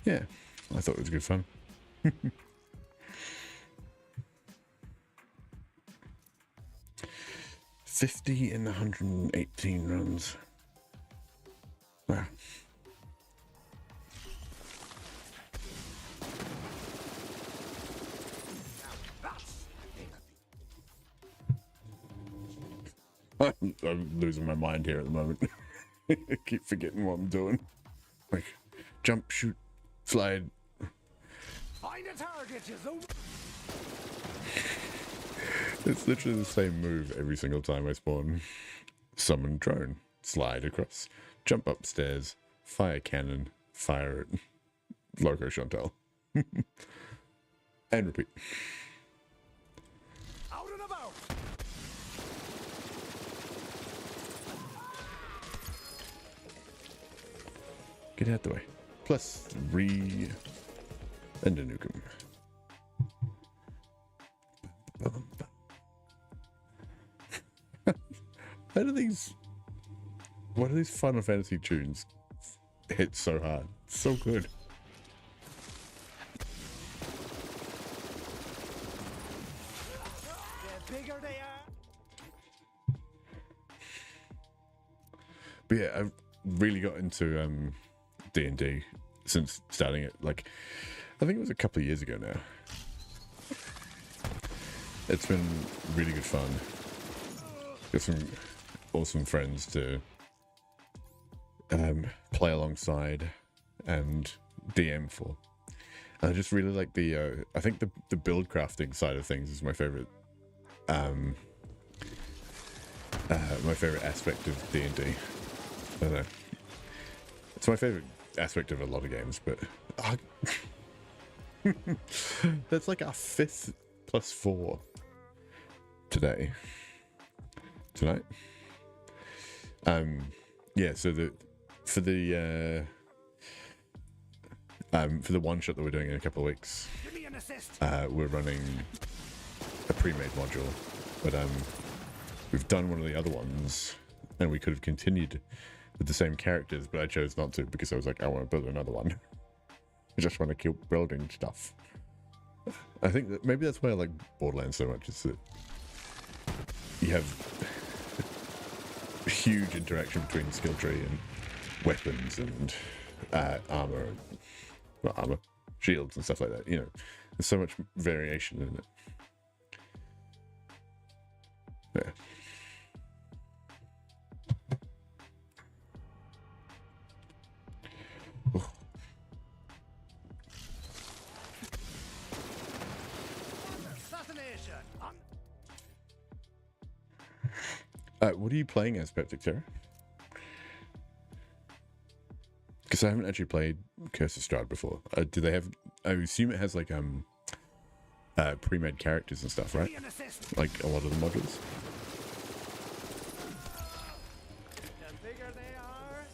yeah, I thought it was good fun. 50 in 118 runs. Wow. I'm losing my mind here at the moment. I keep forgetting what I'm doing. Like, jump, shoot, slide. Find a target, you zoom. It's literally the same move every single time I spawn. Summon drone, slide across, jump upstairs, fire cannon, fire it, loco Chantal. And repeat. Out and about. Get out the way. +3 and a nukem. Why do these Final Fantasy tunes hit so hard? So good. The bigger they are. But yeah, I've really got into D&D since starting it. Like, I think it was a couple of years ago now. It's been really good fun. Got some awesome friends to play alongside and DM for. And I just really like the I think the build crafting side of things is my favorite aspect of D&D. I don't know. It's my favorite aspect of a lot of games, but that's like our 5th +4 tonight. Yeah, so for the one shot that we're doing in a couple of weeks, Give me an assist. we're running a pre-made module, but we've done one of the other ones, and we could have continued with the same characters, but I chose not to because I was like, I want to build another one. I just want to keep building stuff. I think that maybe that's why I like Borderlands so much, is that you have huge interaction between skill tree and weapons and armor, not armor, shields and stuff like that. You know, there's so much variation in it. Yeah. What are you playing as, Peptic Terror? Because I haven't actually played Curse of Strahd before. Do they have? I assume it has like pre-made characters and stuff, right? Like a lot of the modules. The bigger they are.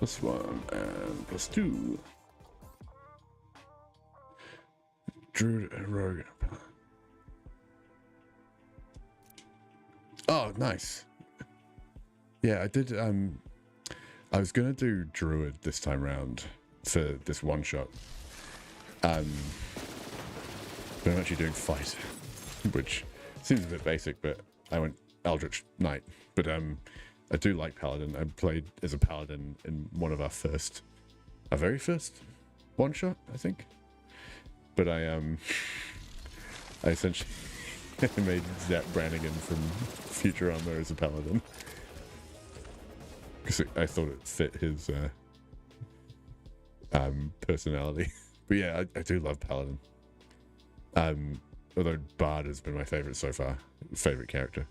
+1 and +2. Druid and Rogue. Oh, nice. Yeah, I did. I was gonna do Druid this time round for this one shot. But I'm actually doing Fight, which seems a bit basic, but I went Eldritch Knight. But I do like Paladin. I played as a Paladin in one of our very first one shot, I think. But I essentially made Zap Brannigan from Futurama as a Paladin. Because I thought it fit his personality. But yeah, I do love Paladin. Although Bard has been my favorite so far. Favorite character.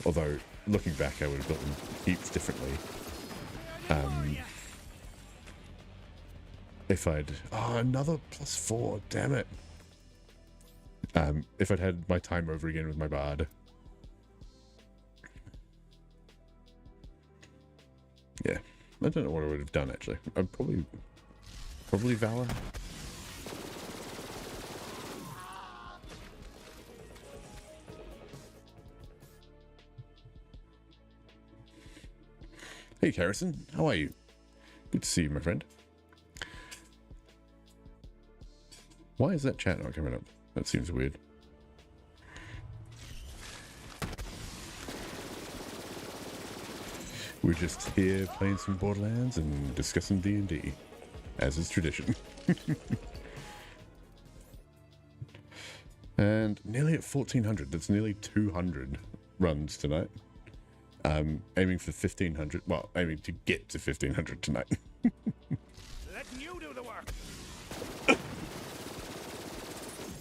Although, looking back, I would have built them heaps differently. If I'd... Oh, another +4, damn it. If I'd had my time over again with my Bard. Yeah, I don't know what I would have done, actually. I'd probably Valor. Hey, Harrison, how are you? Good to see you, my friend. Why is that chat not coming up? That seems weird. We're just here playing some Borderlands and discussing D&D, as is tradition. And nearly at 1400. That's nearly 200 runs tonight. Aiming for 1500. Well, aiming to get to 1500 tonight. Letting you do the work.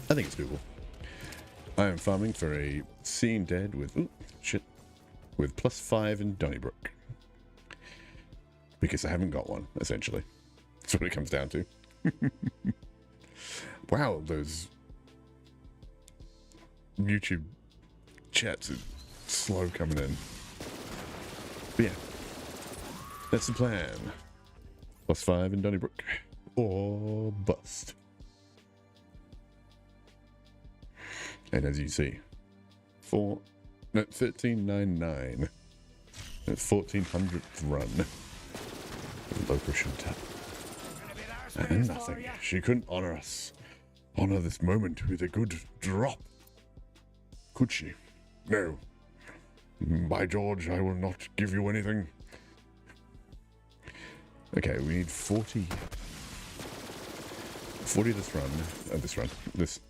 I think it's doable. I am farming for a Seeing Dead with... Ooh, shit. With +5 in Donnybrook. Because I haven't got one, essentially. That's what it comes down to. Wow, those YouTube chats are slow coming in. But yeah, that's the plan. +5 in Donnybrook. Or bust. And as you see, 1399. That's 1400th run. Local should tap. And nothing. She couldn't honor us. Honor this moment with a good drop. Could she? No. By George, I will not give you anything. Okay, we need 40. 40 this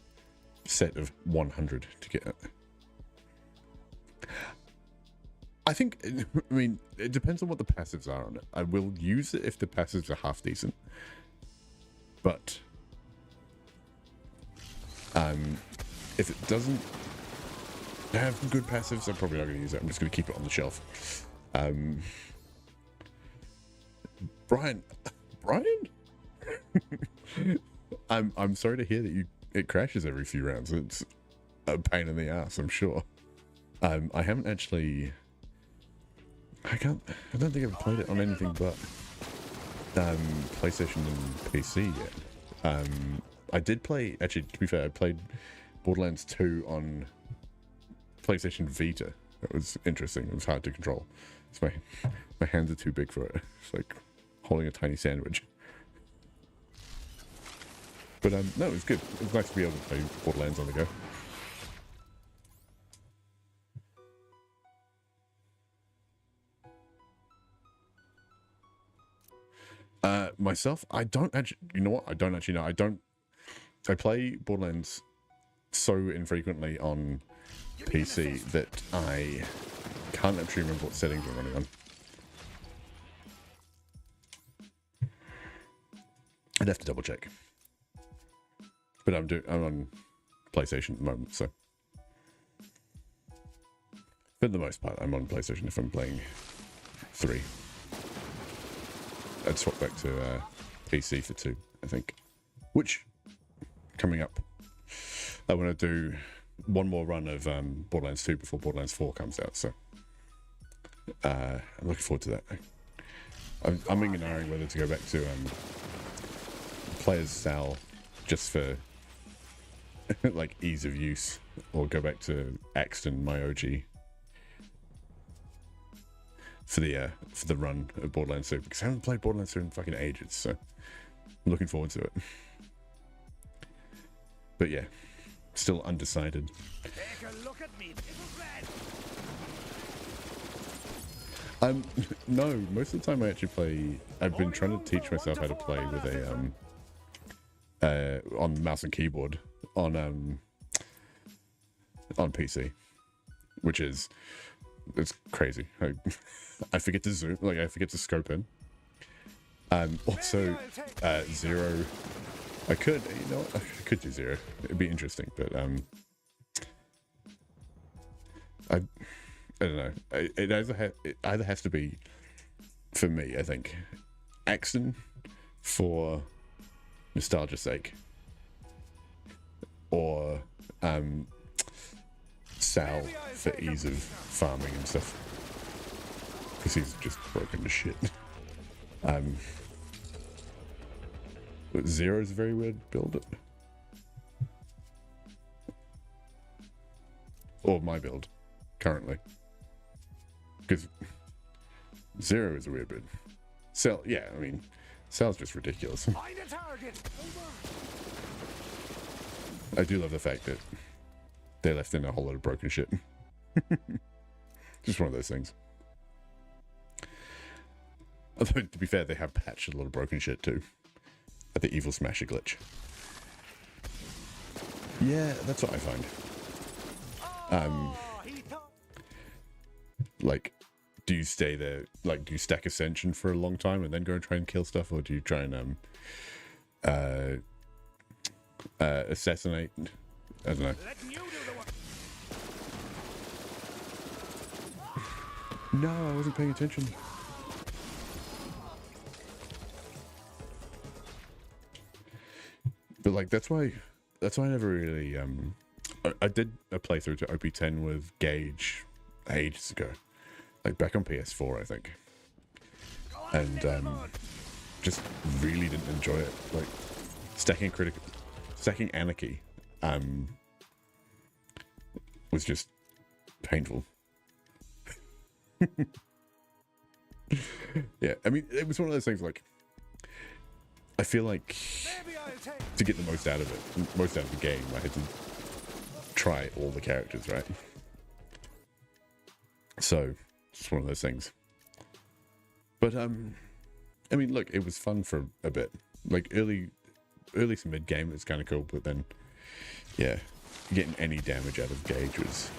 set of 100 to get it. I think, I mean, it depends on what the passives are on it. I will use it if the passives are half decent. But, if it doesn't have good passives, I'm probably not going to use it. I'm just going to keep it on the shelf. Brian? I'm sorry to hear that it crashes every few rounds. It's a pain in the ass, I'm sure. I haven't actually. I don't think I've played it on anything but PlayStation and PC yet. I did play. Actually, to be fair, I played Borderlands 2 on PlayStation Vita. It was interesting. It was hard to control. It's my hands are too big for it. It's like holding a tiny sandwich. But no, it was good. It was nice to be able to play Borderlands on the go. Myself, I don't actually. You know what? I don't actually know. I play Borderlands so infrequently on PC that I can't actually remember what settings I'm running on. I'd have to double check. But I'm on PlayStation at the moment, so for the most part, I'm on PlayStation if I'm playing 3. I'd swap back to PC for 2, I think. Which, coming up, I want to do one more run of Borderlands 2 before Borderlands 4 comes out, so I'm looking forward to that. I'm umming and ahhing whether to go back to play as Sal just for like ease of use, or go back to Axton, my OG, for the run of Borderlands 2, because I haven't played Borderlands 2 in fucking ages, so I'm looking forward to it. But yeah, still undecided. Take a look at me, No, most of the time I actually play. I've been trying to teach myself how to play with a on mouse and keyboard on PC, which is it's crazy. I forget to zoom, like I forget to scope in. Also, 0. I could, you know, I could do 0. It'd be interesting, but I don't know. It either has to be, for me, I think, Axton for nostalgia's sake, or Sal for ease of farming and stuff, because he's just broken to shit. But 0 is a very weird build. Or my build, currently. Because 0 is a weird build. Sal, yeah, I mean, Sal's just ridiculous. Find a target. I do love the fact that they left in a whole lot of broken shit. Just one of those things. Although, to be fair, they have patched a lot of broken shit too. At the Evil Smasher glitch. Yeah, that's what I find. Like, do you stay there, like, do you stack Ascension for a long time and then go and try and kill stuff, or do you try and assassinate? I don't know. No, I wasn't paying attention. But like that's why I never really I did a playthrough to OP10 with Gage ages ago, like back on PS4 I think, and just really didn't enjoy it. Like stacking Anarchy was just painful. Yeah, I mean it was one of those things like I feel like to get the most out of it, most out of the game, I had to try all the characters, right? So, it's one of those things. But, I mean, look, it was fun for a bit. Like, early to mid-game, it was kind of cool, but then, yeah, getting any damage out of Gage was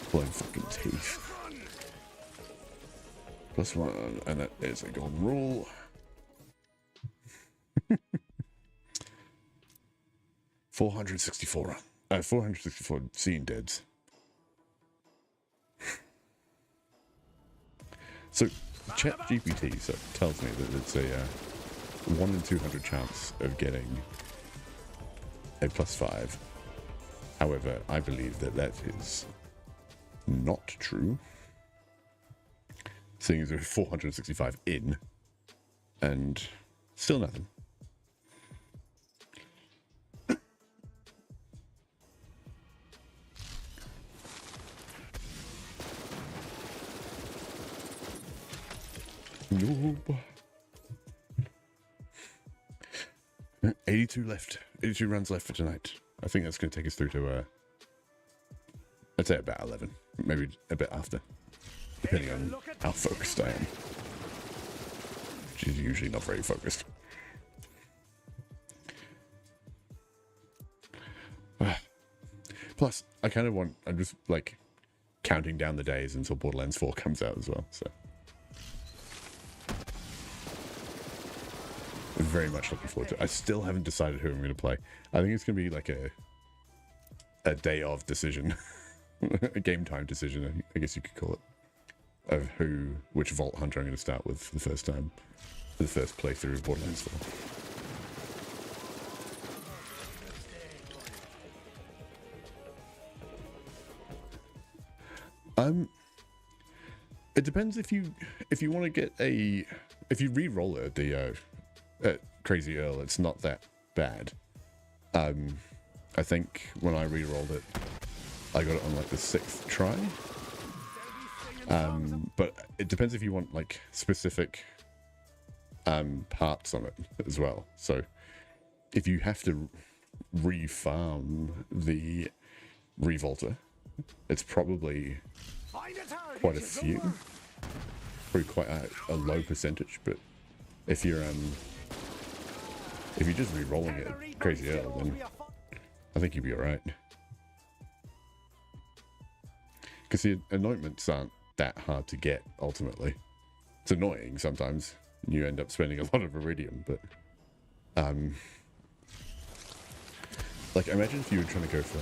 pulling fucking teeth. +1, and that is a golden rule. 464 seeing deads. So ChatGPT tells me that it's 1 in 200 chance of getting a +5. However, I believe that that is not true. Seeing as there's 465 in, and still nothing. Nope. 82 left. 82 runs left for tonight. I think that's going to take us through to, I'd say about 11. Maybe a bit after. Depending on how focused I am. Which is usually not very focused. Plus, I kind of want... I'm just, like, counting down the days until Borderlands 4 comes out as well, so... Very much looking forward to it. I still haven't decided who I'm going to play. I think it's going to be like a day of decision. A game time decision, I guess you could call it. Of which Vault Hunter I'm going to start with for the first time. For the first playthrough of Borderlands 4. It depends if you want to get if you re-roll it at Crazy Earl, it's not that bad. I think when I re-rolled it, I got it on like the 6th try. But it depends if you want like specific parts on it as well. So if you have to re-farm the Revolter, it's probably quite a few. Probably quite a low percentage, but if you're just re-rolling it at Crazy Earl, then I think you'll be alright. Because the anointments aren't that hard to get, ultimately. It's annoying sometimes. You end up spending a lot of iridium, but... like, imagine if you were trying to go for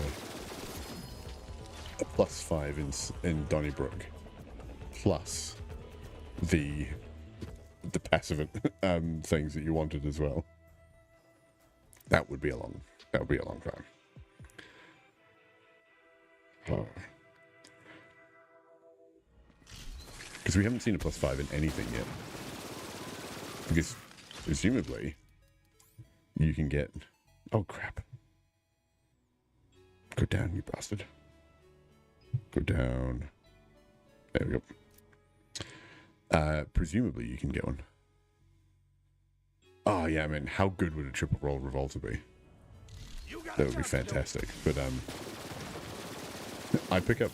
a +5 in Donnybrook, plus the passive things that you wanted as well. That would be a long time. Because we haven't seen a +5 in anything yet. Because presumably you can get... Oh crap. Go down, you bastard. Go down. There we go. Presumably you can get one. Oh yeah, I mean, how good would a triple roll Revolter be? That would be fantastic. But I pick up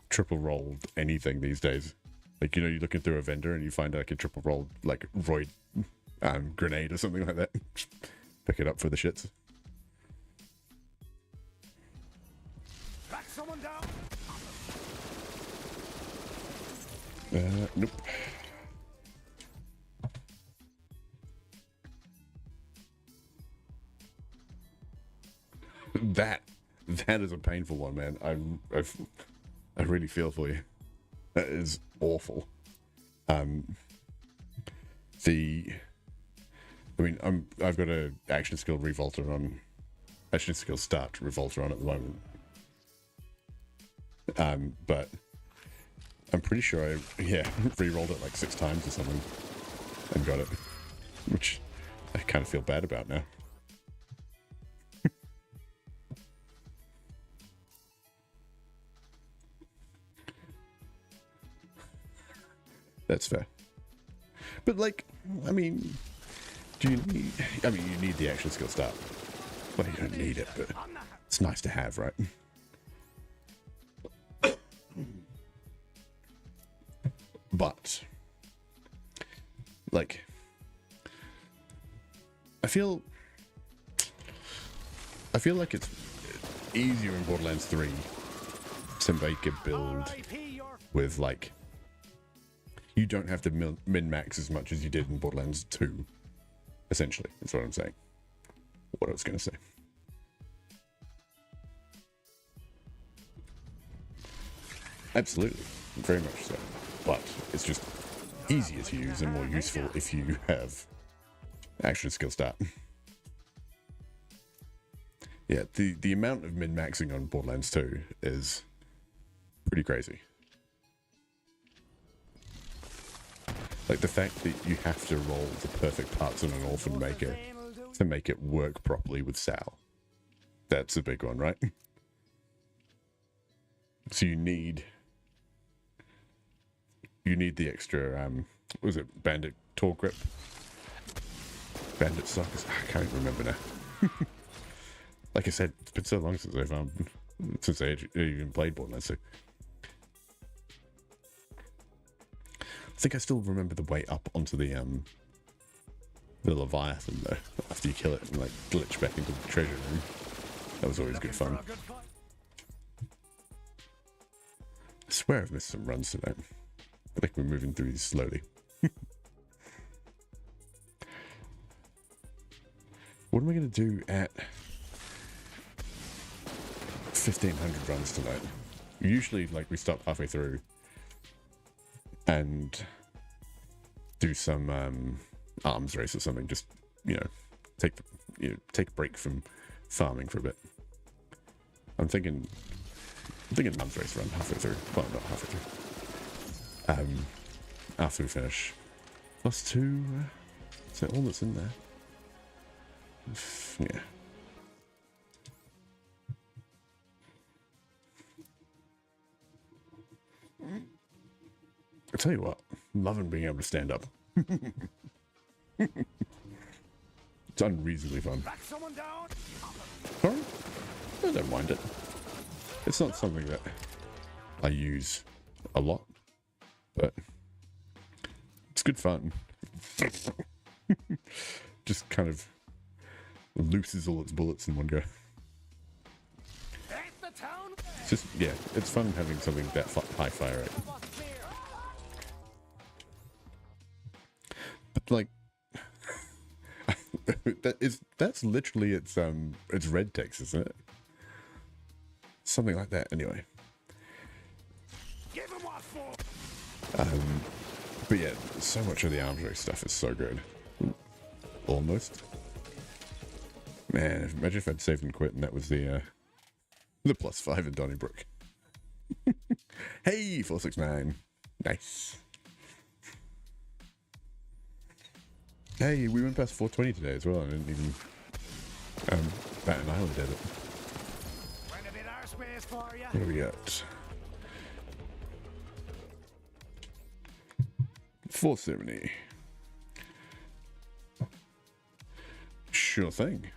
triple rolled anything these days. Like, you know, you're looking through a vendor and you find like a triple rolled like Royd grenade or something like that. Pick it up for the shits. Track someone down. Nope. That is a painful one, man. I really feel for you. That is awful. I've got a action skill Revolter on, action skill start Revolter on at the moment. But I'm pretty sure I re-rolled it like 6 times or something and got it, which I kind of feel bad about now. That's fair. But like, I mean, you need the action skill start. Well, you don't need it, but it's nice to have, right? But, like, I feel like it's easier in Borderlands 3 to make a build with, like, you don't have to min-max as much as you did in Borderlands 2, essentially. That's what I'm saying. What I was going to say. Absolutely. Very much so. But it's just easier to use and more useful if you have Action skill start. Yeah, the amount of min-maxing on Borderlands 2 is pretty crazy. Like the fact that you have to roll the perfect parts on an orphan maker to make it work properly with Sal. That's a big one, right? So you need the extra what was it, Bandit Tall Grip? Bandit Sockers? I can't even remember now. Like I said, it's been so long since I even played Borderlands 2. I think I still remember the way up onto the Leviathan though, after you kill it and like glitch back into the treasure room. That was always good fun. I swear I've missed some runs tonight. I think we're moving through these slowly. What am I going to do at 1500 runs tonight? Usually, like, we stop halfway through and do some arms race or something. Just, take a break from farming for a bit. I'm thinking arms race run halfway through. Well, not halfway through. After we finish. +2. Is that all that's in there? Yeah. I tell you what, I'm loving being able to stand up. It's unreasonably fun. Sorry? I don't mind it. It's not something that I use a lot, but it's good fun. Just kind of looses all its bullets in one go. It's just, yeah, it's fun having something that high fire rate. But like, that's literally its red text, isn't it? Something like that, anyway. But yeah, so much of the arms race stuff is so good. Ooh, almost. Man, imagine if I'd saved and quit and that was the +5 in Donnybrook. Hey, 469. Nice. Hey, we went past 420 today as well. I didn't even bat an eyelid at it. What do we got? 470. Sure thing.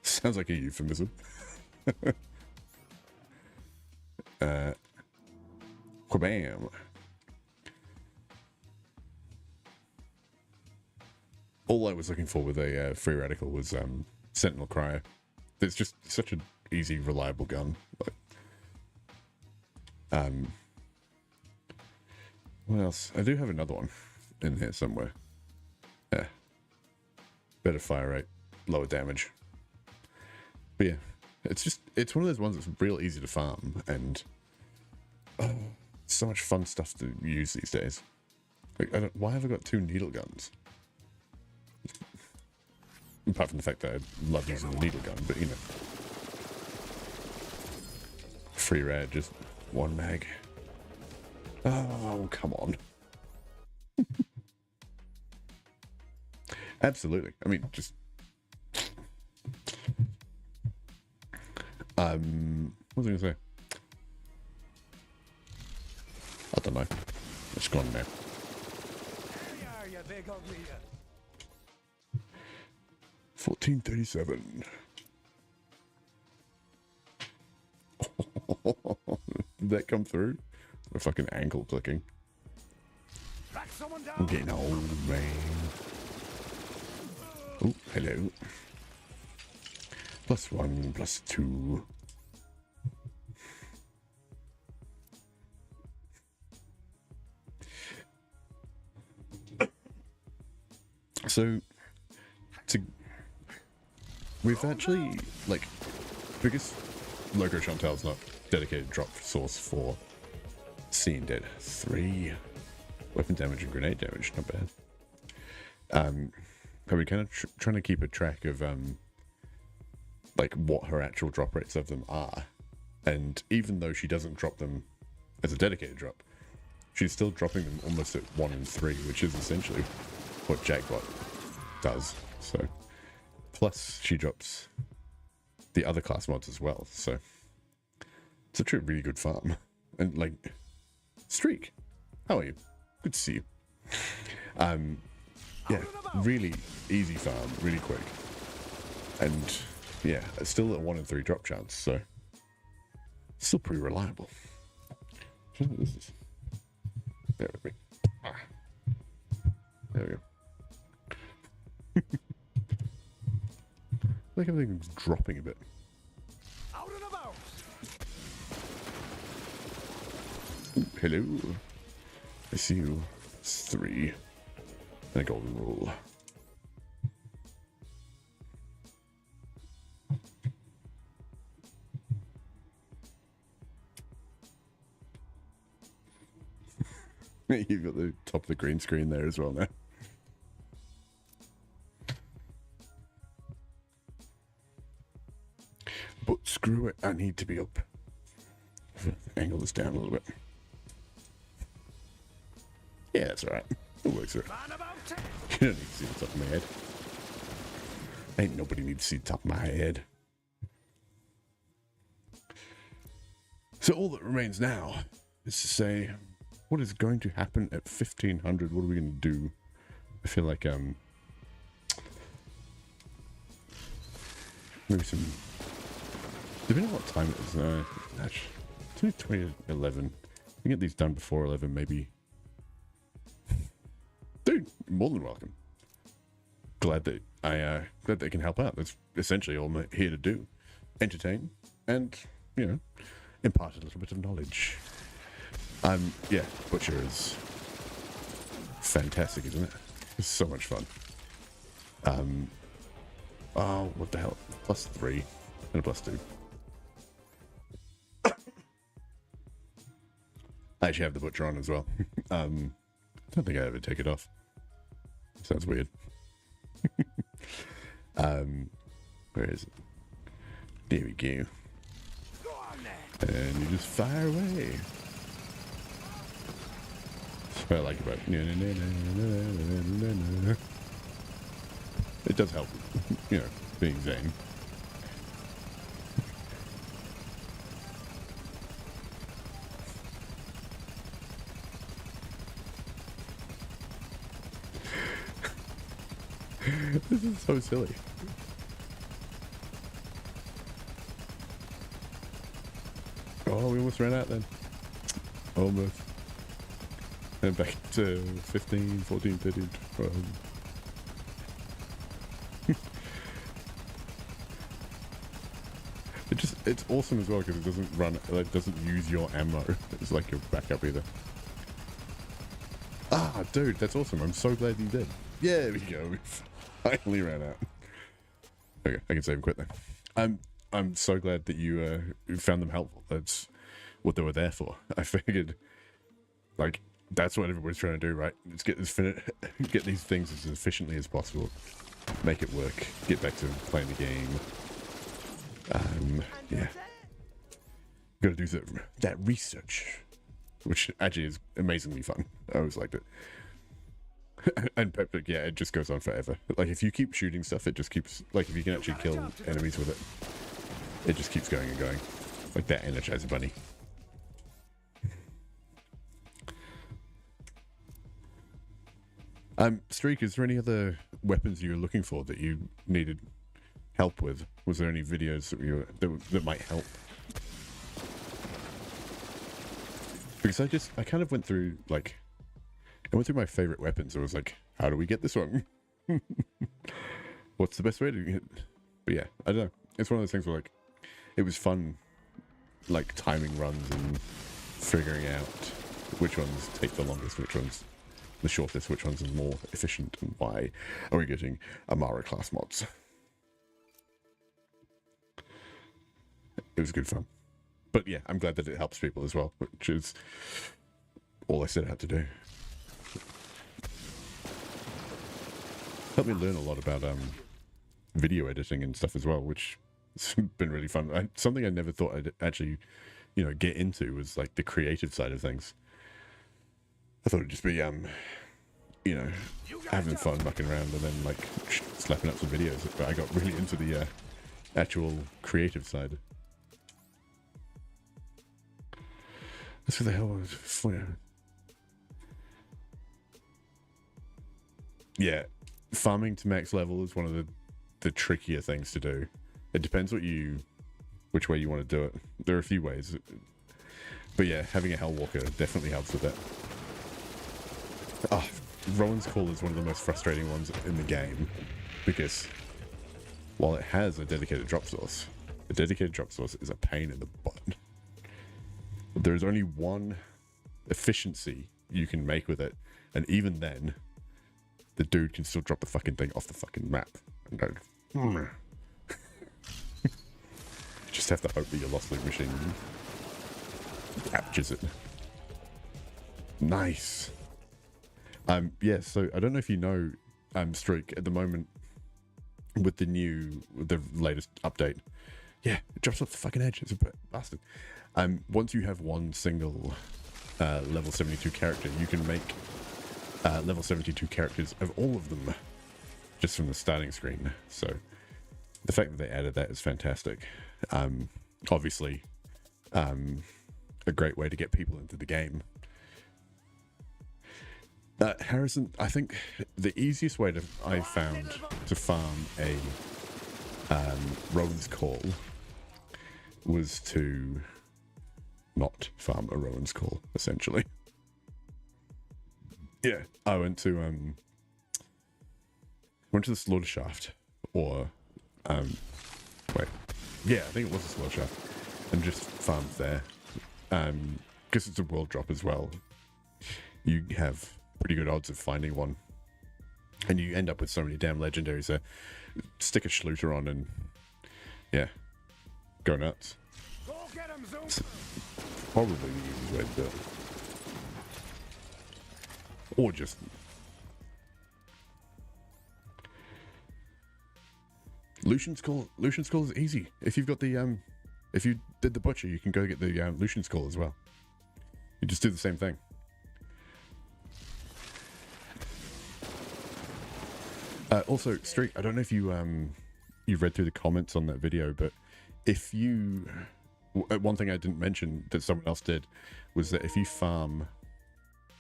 Sounds like a euphemism. Kabam. All I was looking for with a free radical was Sentinel Cryo. It's just such an easy, reliable gun. Like, what else? I do have another one in here somewhere. Yeah. Better fire rate, lower damage. But yeah, it's one of those ones that's real easy to farm, and so much fun stuff to use these days. Like, why have I got 2 needle guns? Apart from the fact that I love using the needle gun, but free rad, just 1 mag. Oh, come on. Absolutely. I mean, just... what was I going to say? I don't know. It's gone now. 1437. Did that come through? A fucking ankle clicking. I'm getting old, man. Oh, hello. +1, +2. So, we've actually, like, because Loco Chantel's not dedicated drop source for Seeing Dead 3. Weapon damage and grenade damage, not bad. I've been kind of trying to keep a track of like what her actual drop rates of them are, and even though she doesn't drop them as a dedicated drop, she's still dropping them almost at 1 in 3, which is essentially what Jackbot does. So, plus she drops the other class mods as well. So it's actually a really good farm. And like, Streak, how are you? Good to see you. Yeah, really easy farm, really quick, and yeah, it's still a 1 in 3 drop chance. So still pretty reliable. What is this? There we go. There we go. Like everything's dropping a bit. Out and about. Ooh, hello. I see you. It's 3. And a golden rule. You've got the top of the green screen there as well now. But screw it, I need to be up. Angle this down a little bit. Yeah, that's alright. It works for it. Man about town. You don't need to see the top of my head. Ain't nobody need to see the top of my head. So all that remains now is to say, what is going to happen at 1500? What are we going to do? I feel like maybe some. Depending on what time it is. Actually, it's only 2011. We can get these done before 11, maybe. Dude, more than welcome. Glad that glad they can help out. That's essentially all I'm here to do: entertain and, you know, impart a little bit of knowledge. Yeah, Butcher is fantastic, isn't it? It's so much fun. Oh, what the hell? +3 and a +2. I actually have the Butcher on as well. I don't think I ever take it off. Sounds weird. Where is it? There we go. Go on then. And you just fire away. That's what I like about it. It does help, you know, being Zane. This is so silly. Oh, we almost ran out then. Almost. And back to 15, 14, 13, 12. It's awesome as well because it doesn't run, like, doesn't use your ammo. It's like your backup either. Ah, dude, that's awesome. I'm so glad you did. Yeah, there we go. We finally ran out. Okay, I can save him quick then. I'm so glad that you found them helpful. That's what they were there for. I figured, like, that's what everybody's trying to do, right? Let's get this get these things as efficiently as possible, make it work, get back to playing the game. Yeah, got to do that research, which actually is amazingly fun. I always liked it. And Peptic, yeah, it just goes on forever. Like, if you keep shooting stuff, it just keeps, like, if you can actually kill enemies with it, it just keeps going and going. Like that Energizer Bunny. Streak, is there any other weapons you were looking for that you needed help with? Was there any videos that might help? Because I kind of went through, like, I went through my favorite weapons. I was like, how do we get this one? What's the best way to get it? But yeah, I don't know. It's one of those things where, like, it was fun, like, timing runs and figuring out which ones take the longest, which ones the shortest, which ones are more efficient, and why are we getting Amara class mods. It was good fun. But yeah, I'm glad that it helps people as well, which is all I set out to do. helped me learn a lot about video editing and stuff as well, which has been really fun. Something I never thought I'd actually, you know, get into was like the creative side of things. I thought it'd just be you know, having fun mucking around and then like slapping up some videos. But I got really into the actual creative side. That's what the hell was. Yeah, farming to max level is one of the trickier things to do. It depends which way you want to do it. There are a few ways, but yeah, having a Hellwalker definitely helps with that. Oh, Rowan's Call is one of the most frustrating ones in the game, because while it has a dedicated drop source, the dedicated drop source is a pain in the butt. There is only one efficiency you can make with it, and even then, the dude can still drop the fucking thing off the fucking map. You just have to hope that your Lost Loot machine captures it. Nice. Yeah, so I don't know if you know, Streak, at the moment, with the latest update, yeah, it drops off the fucking edge. It's a bastard. Once you have one single level 72 character, you can make level 72 characters of all of them just from the starting screen. So the fact that they added that is fantastic. Obviously, a great way to get people into the game. Harrison, I think the easiest way I found to farm a Rowan's Call was to not farm a Rowan's Call, essentially. Yeah, I went to the Slaughter Shaft, or wait, yeah, I think it was the Slaughter Shaft, and just farmed there. Because it's a world drop as well, you have pretty good odds of finding one, and you end up with so many damn legendaries there. Stick a Schluter on and yeah, go nuts. Go get him, Zoom. It's probably the easiest way to do it. Or just Lucian's Call is easy. If you've got the if you did the Butcher, you can go get the Lucian's Call as well. You just do the same thing. Also, Streak, I don't know if you read through the comments on that video, but if you... one thing I didn't mention that someone else did was that if you farm...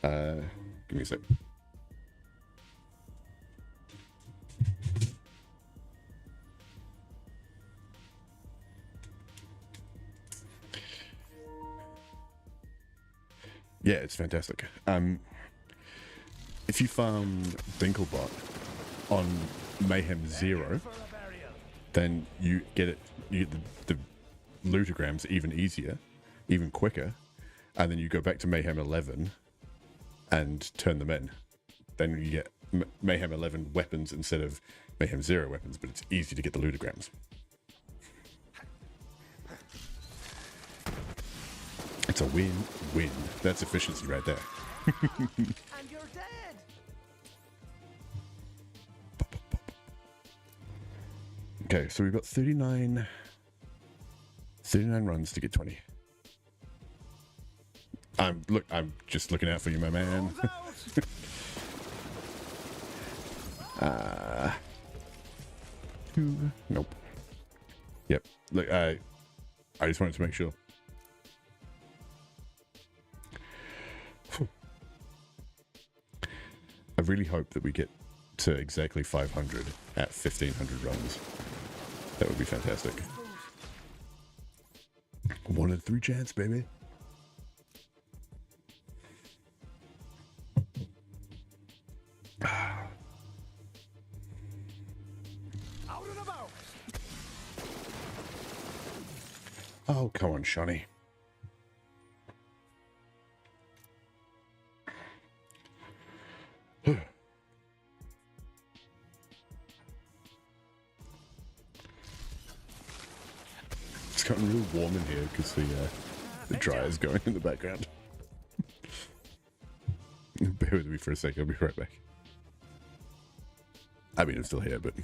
give me a sec. Yeah, it's fantastic. If you farm Dinklebot on Mayhem 0, then you get the lootograms even easier, even quicker, and then you go back to Mayhem 11 and turn them in. Then you get Mayhem 11 weapons instead of Mayhem 0 weapons, but it's easy to get the lootograms. It's a win-win. That's efficiency right there. And you're dead. Okay, so we've got 39 runs to get 20. I'm just looking out for you, my man. Nope. Yep. Look, I just wanted to make sure. I really hope that we get to exactly 500 at 1,500 runs. That would be fantastic. 1 in 3 chance, baby. Out and about. Oh, come on, Shawnee. It's gotten real warm in here because the dryer's going in the background. Bear with me for a second, I'll be right back. I mean, I'm still here, but...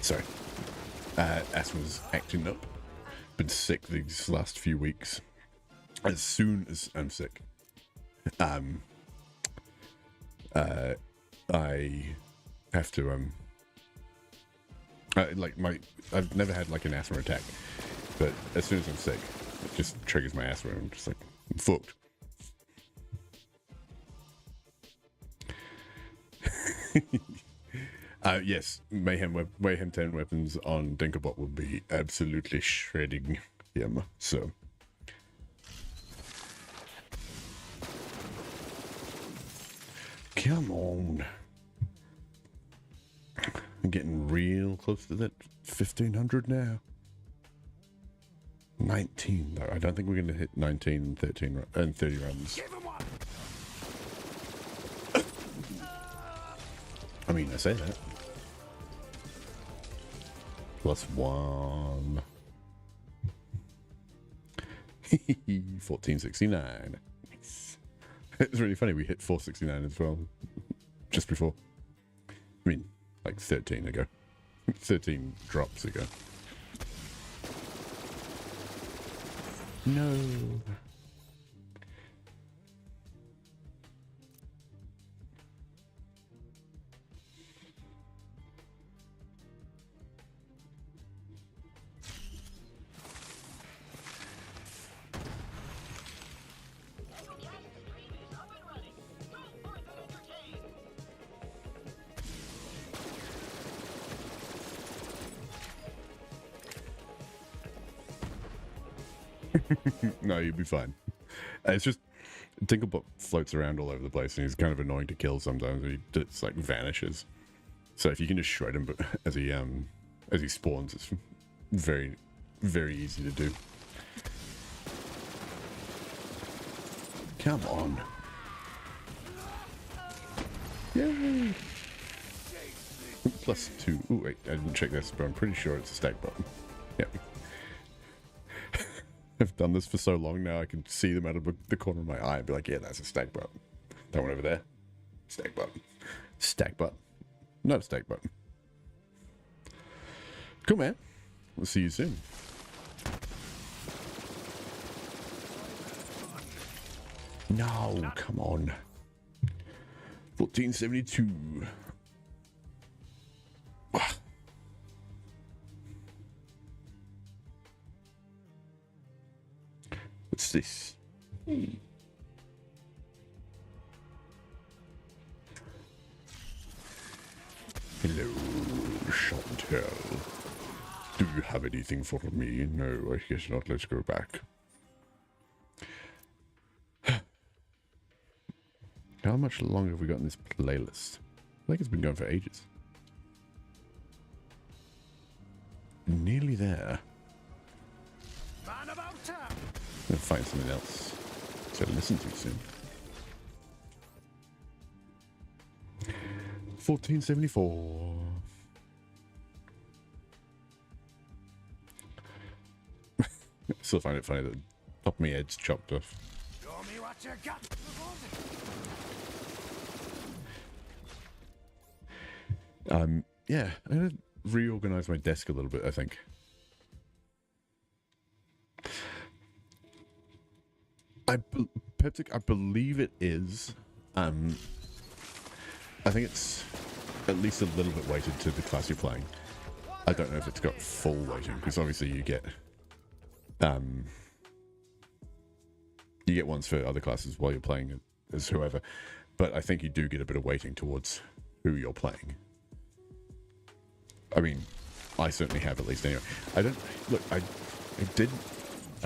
Sorry. Asthma's acting up. Been sick these last few weeks. As soon as I'm sick, I have to I've never had like an asthma attack, but as soon as I'm sick, it just triggers my asthma, and I'm just like, I'm fucked. Yes, Mayhem 10 weapons on Dinkerbot will be absolutely shredding him, so... Come on. I'm getting real close to that 1500 now. 19, though. I don't think we're going to hit 19 and 13 and 30 runs. I mean, I say that. +1. 1469. Nice. It's really funny, we hit 469 as well. Just before. I mean, like 13 ago. 13 drops ago. No. No, you'll be fine. It's just Dinklebot floats around all over the place, and he's kind of annoying to kill sometimes. He just like vanishes. So if you can just shred him, but as he spawns, it's very, very easy to do. Come on! Yay! +2. Ooh, wait, I didn't check this, but I'm pretty sure it's a stack button. Yep. I've done this for so long now, I can see them out of the corner of my eye and be like, yeah, that's a stack button. That one over there. Stack button. Stack button. Not a stack button. Cool, man. We'll see you soon. No, come on. 1472. What's this? Hello, Chantel. Do you have anything for me? No, I guess not. Let's go back. How much longer have we got in this playlist? I think it's been going for ages. Nearly there. I'm gonna find something else to listen to soon. 1474. I still find it funny that the top of my head's chopped off. Show me what you got. Yeah, I'm gonna reorganize my desk a little bit, I think. I believe it is. I think it's at least a little bit weighted to the class you're playing. I don't know if it's got full weighting, because obviously you get ones for other classes while you're playing as whoever. But I think you do get a bit of weighting towards who you're playing. I mean, I certainly have at least anyway. I don't look. I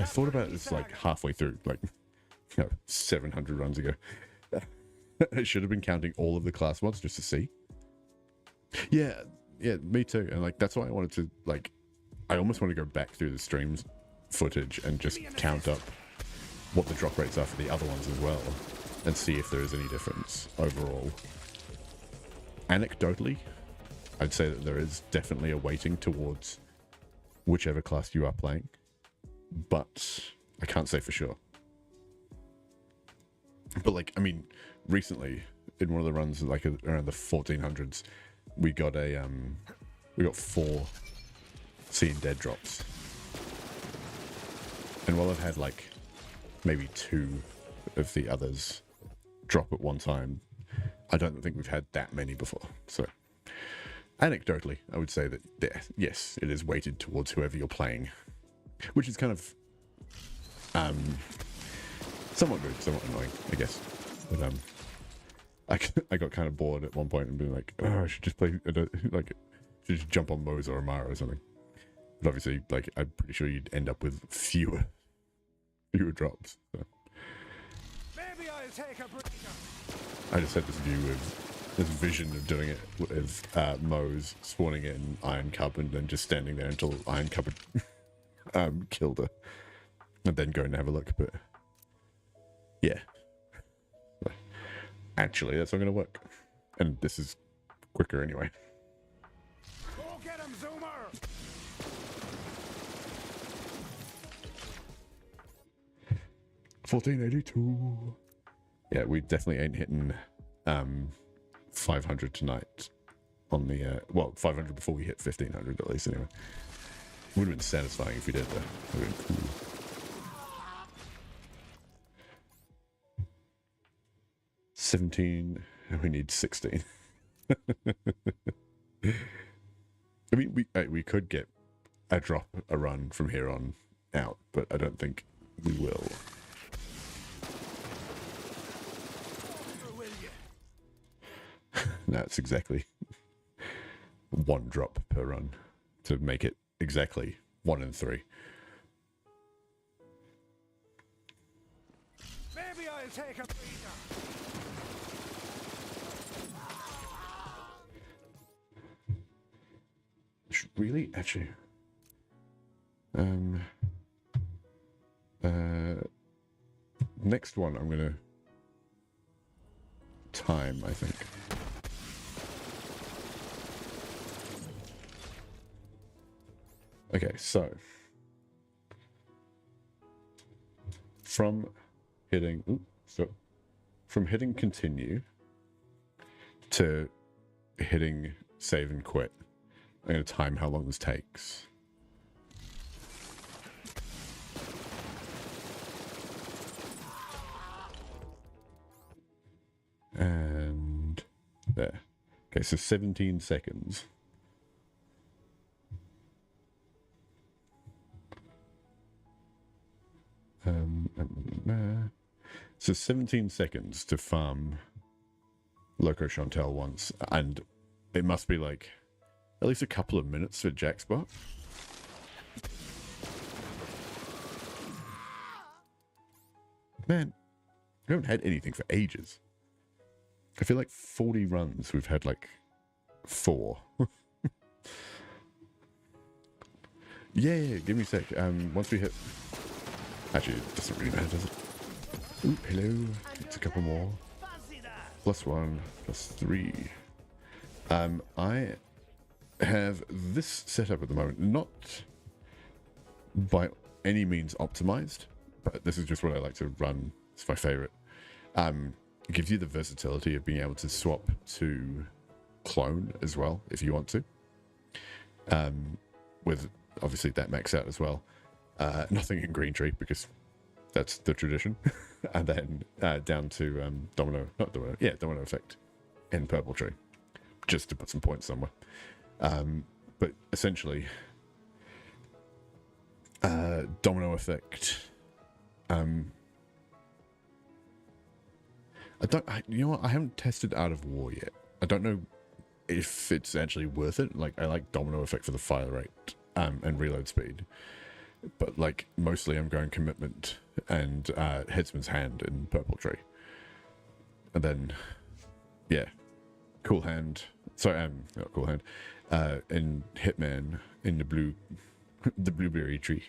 thought about this like halfway through, like 700 runs ago. I should have been counting all of the class mods just to see. Yeah, me too. And like that's why I wanted to like I almost want to go back through the streams footage and just count up what the drop rates are for the other ones as well, and see if there is any difference overall. Anecdotally, I'd say that there is definitely a weighting towards whichever class you are playing, but I can't say for sure. But like, I mean, recently in one of the runs, like around the 1400s, we got 4 Seeing Dead drops, and while I've had like maybe 2 of the others drop at one time, I don't think we've had that many before. So anecdotally, I would say that yes, it is weighted towards whoever you're playing, which is kind of somewhat good, somewhat annoying, I guess. But I got kind of bored at one point and being like, oh, I should just play like should just jump on Moze or Amara or something. But obviously, like, I'm pretty sure you'd end up with fewer drops. So. Maybe I'll take a breather. I just had this vision of doing it with Moze spawning in Iron Cup and then just standing there until Iron Cup had killed her, and then go and have a look. But yeah, actually, that's not going to work, and this is quicker anyway. Go get him, Zoomer! 1482. Yeah, we definitely ain't hitting 500 tonight on the, well, 500 before we hit 1500 at least anyway. Would have been satisfying if we did though. Would have been cool. $17, and we need 16. I mean, we could get a run from here on out, but I don't think we will. No, it's exactly 1 drop per run to make it exactly 1 in 3. Maybe I'll take a breather. Really? Actually. Next one I'm gonna time, I think. Okay, so from hitting continue to hitting save and quit, I'm going to time how long this takes. And there. Okay, so 17 seconds. So 17 seconds to farm Loco Chantel once, and it must be like at least a couple of minutes for Jackspot. Man, we haven't had anything for ages. I feel like 40 runs, we've had like 4. Yeah, give me a sec. Once we hit... Actually, it doesn't really matter, does it? Ooh, hello. It's a couple more. +1, +3. I have this set up at the moment, not by any means optimized, but this is just what I like to run. It's my favorite. It gives you the versatility of being able to swap to clone as well, if you want to. With obviously that max out as well. Nothing in Green Tree because that's the tradition. And then down to Domino Effect in Purple Tree, just to put some points somewhere. But essentially, Domino Effect. You know what? I haven't tested Out of War yet. I don't know if it's actually worth it. Like, I like Domino Effect for the fire rate and reload speed. But, like, mostly I'm going Commitment and Headsman's Hand in Purple Tree. And then, yeah, Cool Hand. Sorry, not Cool Hand. In Hitman in the blue the blueberry tree.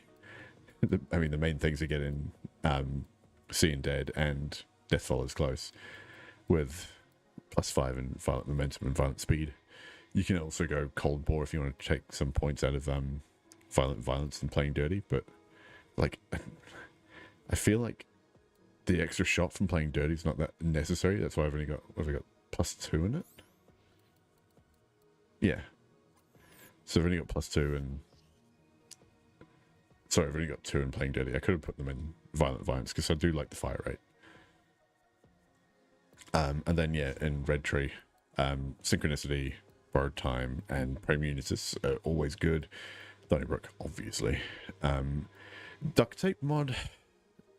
I mean, the main things to get in Seeing Dead and Death Follows Close with +5 in violent momentum and violent speed. You can also go cold bore if you want to take some points out of violent violence and playing dirty, but like I feel like the extra shot from playing dirty is not that necessary. That's why I've only got, what have I got, +2 in it? Yeah. So I've only got +2 and... Sorry, I've only got 2 in playing dirty. I could have put them in violent violence because I do like the fire rate. And then, yeah, in Red Tree, Synchronicity, Borrowed Time, and Premunitus are always good. Donnybrook, obviously. Duct Tape mod,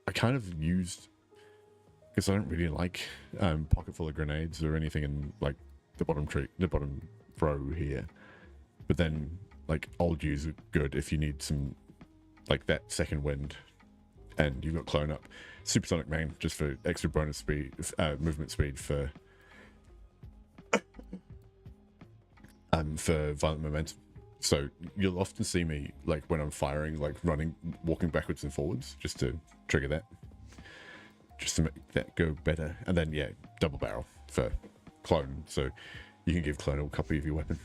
I kind of used... Because I don't really like Pocket Full of Grenades or anything in, like, the bottom row here. But then, like, Old Use are good if you need some, like, that second wind. And you've got Clone Up. Supersonic Main, just for extra bonus speed, movement speed for violent momentum. So you'll often see me, like, when I'm firing, like, walking backwards and forwards, just to trigger that. Just to make that go better. And then, yeah, double barrel for clone. So you can give clone a copy of your weapon.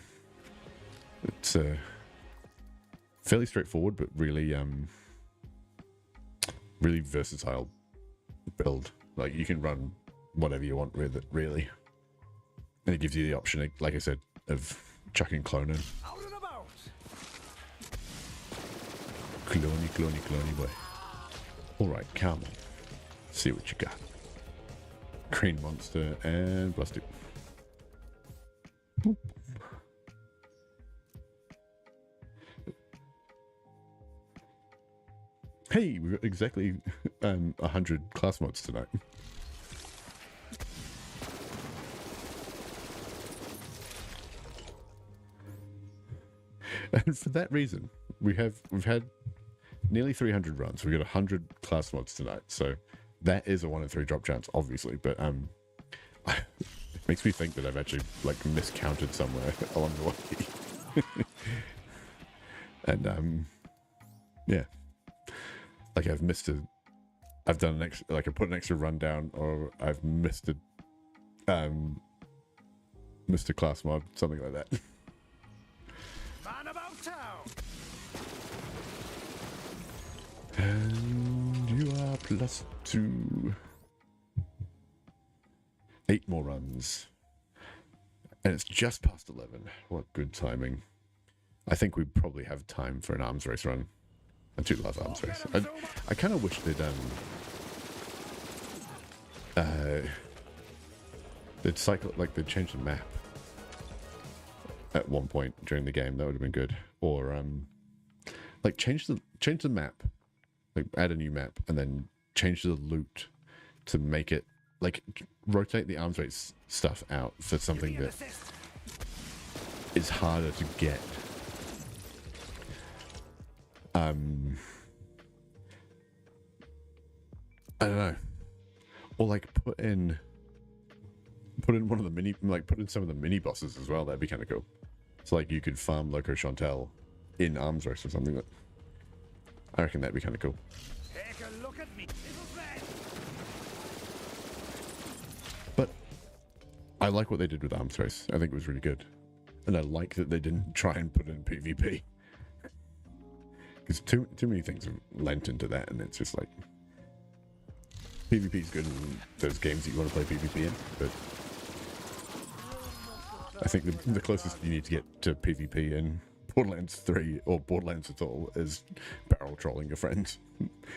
It's fairly straightforward, but really, really versatile build. Like, you can run whatever you want with it, really. And it gives you the option, like I said, of chucking clone in. Out and about. Cloney, boy. Alright, come on. See what you got. Green monster and plastic. Hey, we've got exactly 100 class mods tonight. And for that reason, we've had nearly 300 runs. We've got 100 class mods tonight, so that is a 1 in 3 drop chance, obviously. But it makes me think that I've actually like miscounted somewhere along the way. And yeah, like I've done an extra, like I put an extra run down, or I've missed a class mod, something like that. Man about town. And you are +2. 8 more runs. And it's just past 11. What good timing. I think we probably have time for an arms race run. I do love arms race. I kind of wish they'd cycle, like they'd change the map at one point during the game. That would have been good. Or like change the map, like add a new map, and then change the loot to make it like rotate the arms race stuff out for something that is harder to get. I don't know. Or like put in one of the put in some of the mini bosses as well. That'd be kind of cool. So like you could farm Loco Chantel in arms race or something. That I reckon that'd be kind of cool. Take a look at me, little friend. But I like what they did with arms race. I think it was really good, and I like that they didn't try and put in PvP. Because too many things are lent into that, and it's just like PvP is good in those games that you want to play PvP in, but I think the closest you need to get to PvP in Borderlands 3 or Borderlands at all is barrel trolling your friends,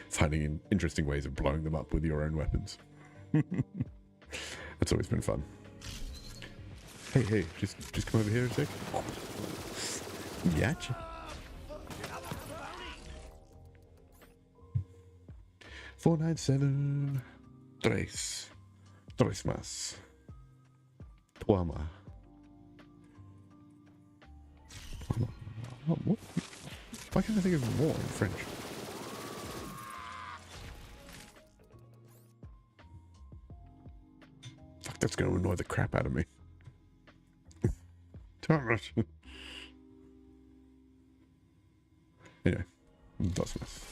finding interesting ways of blowing them up with your own weapons. That's always been fun. Hey, just come over here a sec. Gotcha. 497 tres más. Trois más. What? Why can't I think of more in French? Fuck, that's gonna annoy the crap out of me. Damn it. Anyway, that's nice.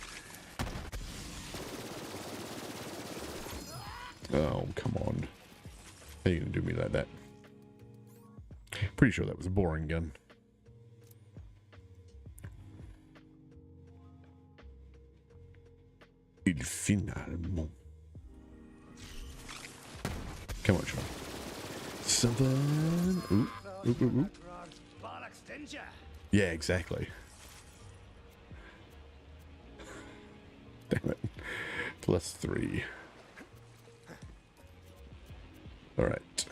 Oh, come on. How are you gonna do me like that? Pretty sure that was a boring gun. Il finalement. Come on, Sean. Something. Ooh. Oop, oop, oop. Bollocks, didn't ya? Yeah, exactly. Damn it. +3. Alright.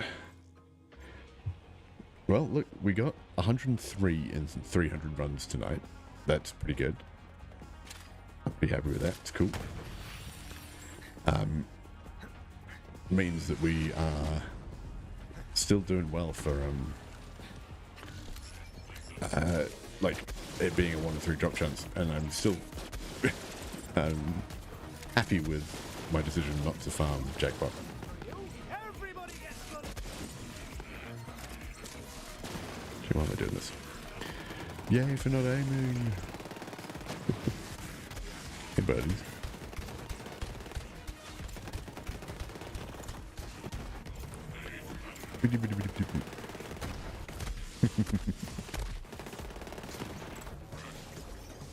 Well, look, we got 103 in 300 runs tonight. That's pretty good. I'll be happy with that. It's cool. Means that we are still doing well for like it being a 1 in 3 drop chance, and I'm still happy with my decision not to farm jackpot. Everybody gets bloody. Why am I doing this? Yay for not aiming. Hey buddies.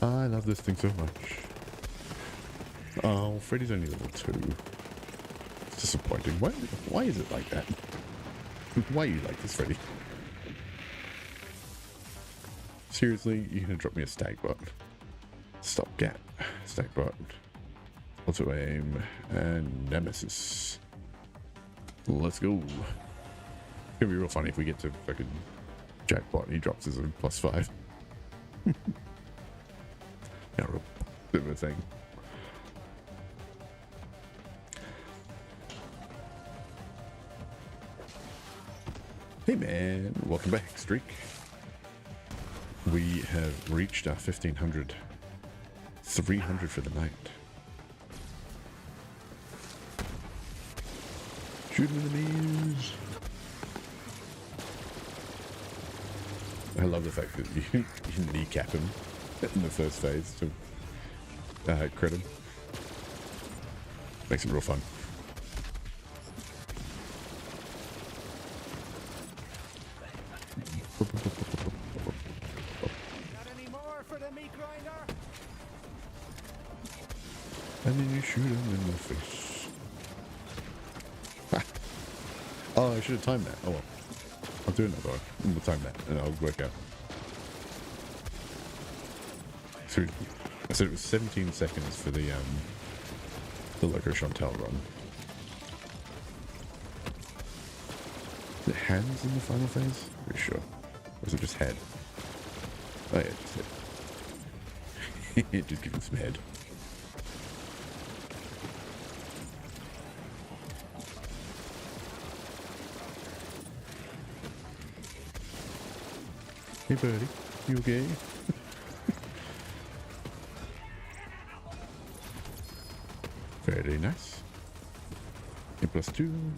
I love this thing so much. Oh, Freddy's only level 2. It's disappointing. Why is it like that? Why are you like this, Freddy? Seriously, you're gonna drop me a stag bot. Stop gap. Stag bot. Auto aim. And Nemesis. Let's go. It's gonna be real funny if we get to fucking jackpot and he drops us a +5. Yeah, real bit of a thing. Hey man, welcome back, Streak. We have reached our 1500. 300 for the night. Shoot him in the knees. I love the fact that you kneecap him in the first phase to crit him. Makes it real fun. Got any more for the meat grinder? And then you shoot him in the face. Ha. Oh, I should have timed that. Oh well. I'll do another one. We'll time that and I'll work out. So I said it was 17 seconds for the Loco Chantel run. Is it hands in the final phase? Pretty sure. Or is it just head? Oh yeah, just head. Just give him some head. Hey buddy, you okay? Very nice. A +2,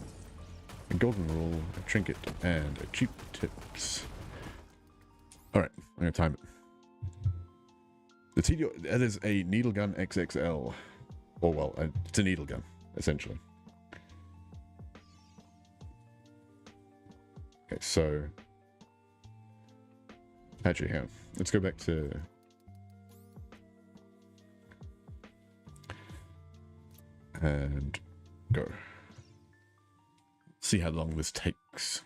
a golden roll, a trinket, and a cheap tips. Alright, I'm gonna time it. The TDO, that is a needle gun XXL. Or well, it's a needle gun, essentially. Okay, so actually, hang on. Let's go back to and go. See how long this takes.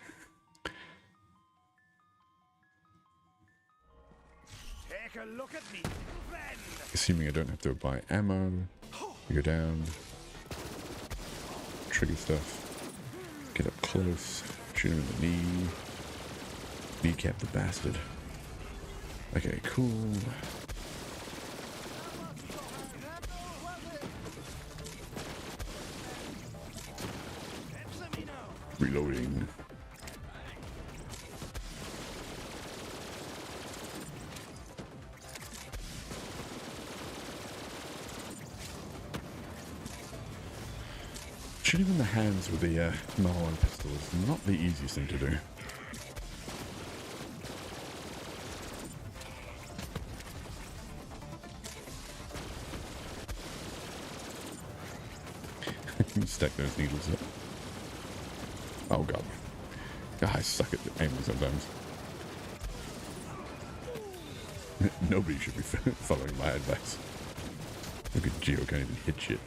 Take a look at me, friend. Assuming I don't have to buy ammo. We go down. Trigger stuff. Get up close. Shoot him in the knee. Kneecap the bastard. Okay, cool. Reloading. Shooting in the hands with the Marlin pistol is not the easiest thing to do. Stack those needles up. Oh god. I suck at aiming sometimes. Nobody should be following my advice. Look at Geo, can't even hit shit.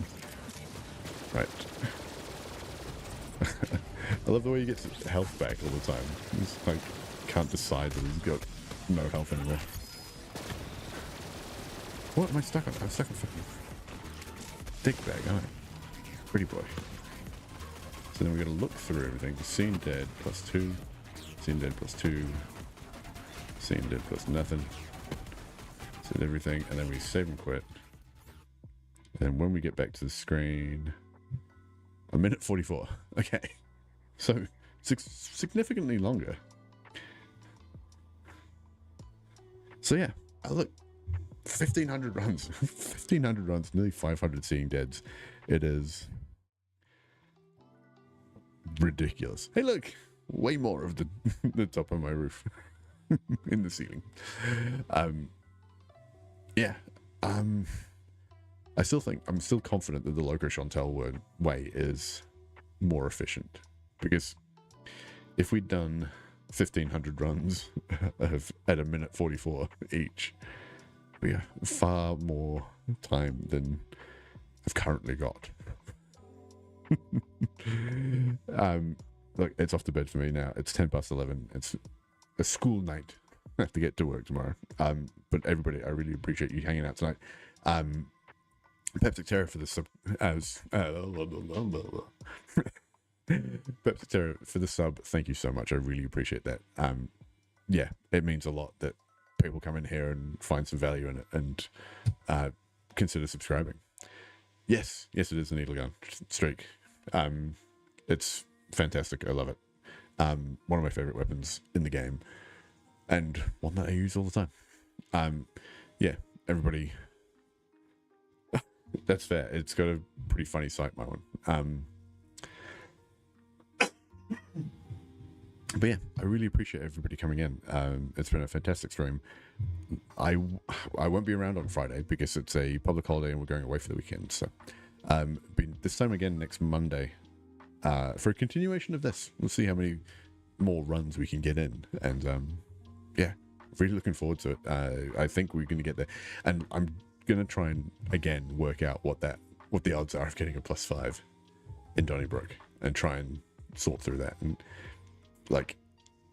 Right. I love the way he gets health back all the time. He's like, can't decide that he's got no health anymore. What am I stuck on? I'm stuck on fucking dick bag, aren't I? Pretty boy. So then we gotta look through everything. Seen dead +2. Seen dead +2. Seen dead plus nothing. Seen everything, and then we save and quit. And when we get back to the screen, 1:44. Okay. So, significantly longer. So yeah, look, 1,500 runs. 1,500 runs, nearly 500 seeing deads. It is ridiculous. Hey look, way more of the top of my roof in the ceiling. Yeah. I still think, I'm still confident that the Loco Chantel way is more efficient, because if we'd done 1,500 runs at 1:44 each, we have far more time than I've currently got. Look, it's off to bed for me now. It's 11:10. It's a school night. I have to get to work tomorrow. But everybody, I really appreciate you hanging out tonight. Peptic Terror for the sub Peptic Terror for the sub. Thank you so much. I really appreciate that. Yeah, it means a lot that people come in here and find some value in it and consider subscribing. Yes, it is a needle gun streak. It's fantastic. I love it. One of my favorite weapons in the game, and one that I use all the time. Yeah, everybody. That's fair. It's got a pretty funny sight, my one. But yeah, I really appreciate everybody coming in. It's been a fantastic stream. I won't be around on Friday because it's a public holiday and we're going away for the weekend. So, this time again next Monday for a continuation of this. We'll see how many more runs we can get in, and yeah, really looking forward to it. I think we're going to get there, and I'm gonna try and again work out what the odds are of getting a +5 in Donnybrook, and try and sort through that. And like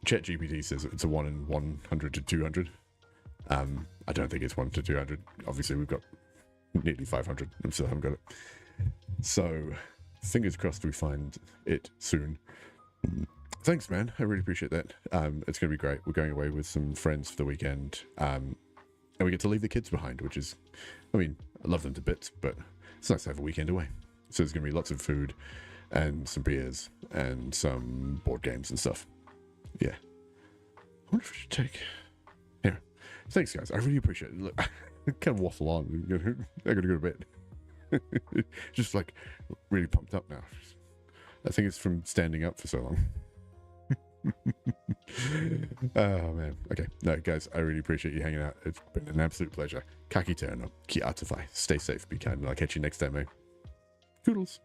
ChatGPT says it's a 1 in 100 to 200. I don't think it's 1 to 200. Obviously we've got nearly 500 and still haven't got it, so fingers crossed we find it soon. Thanks, man. I really appreciate that. It's gonna be great. We're going away with some friends for the weekend, and we get to leave the kids behind, which is, I mean, I love them to bits, but it's nice to have a weekend away. So there's going to be lots of food and some beers and some board games and stuff. Yeah. I wonder if we should take... Here. Thanks, guys. I really appreciate it. Look, I kind of waffle on. I gotta go to bed. Just like really pumped up now. I think it's from standing up for so long. Oh man. Okay. No, guys, I really appreciate you hanging out. It's been an absolute pleasure. Kaki Terno, Ki Atafai. Stay safe, be kind, and I'll catch you next time, mate. Toodles.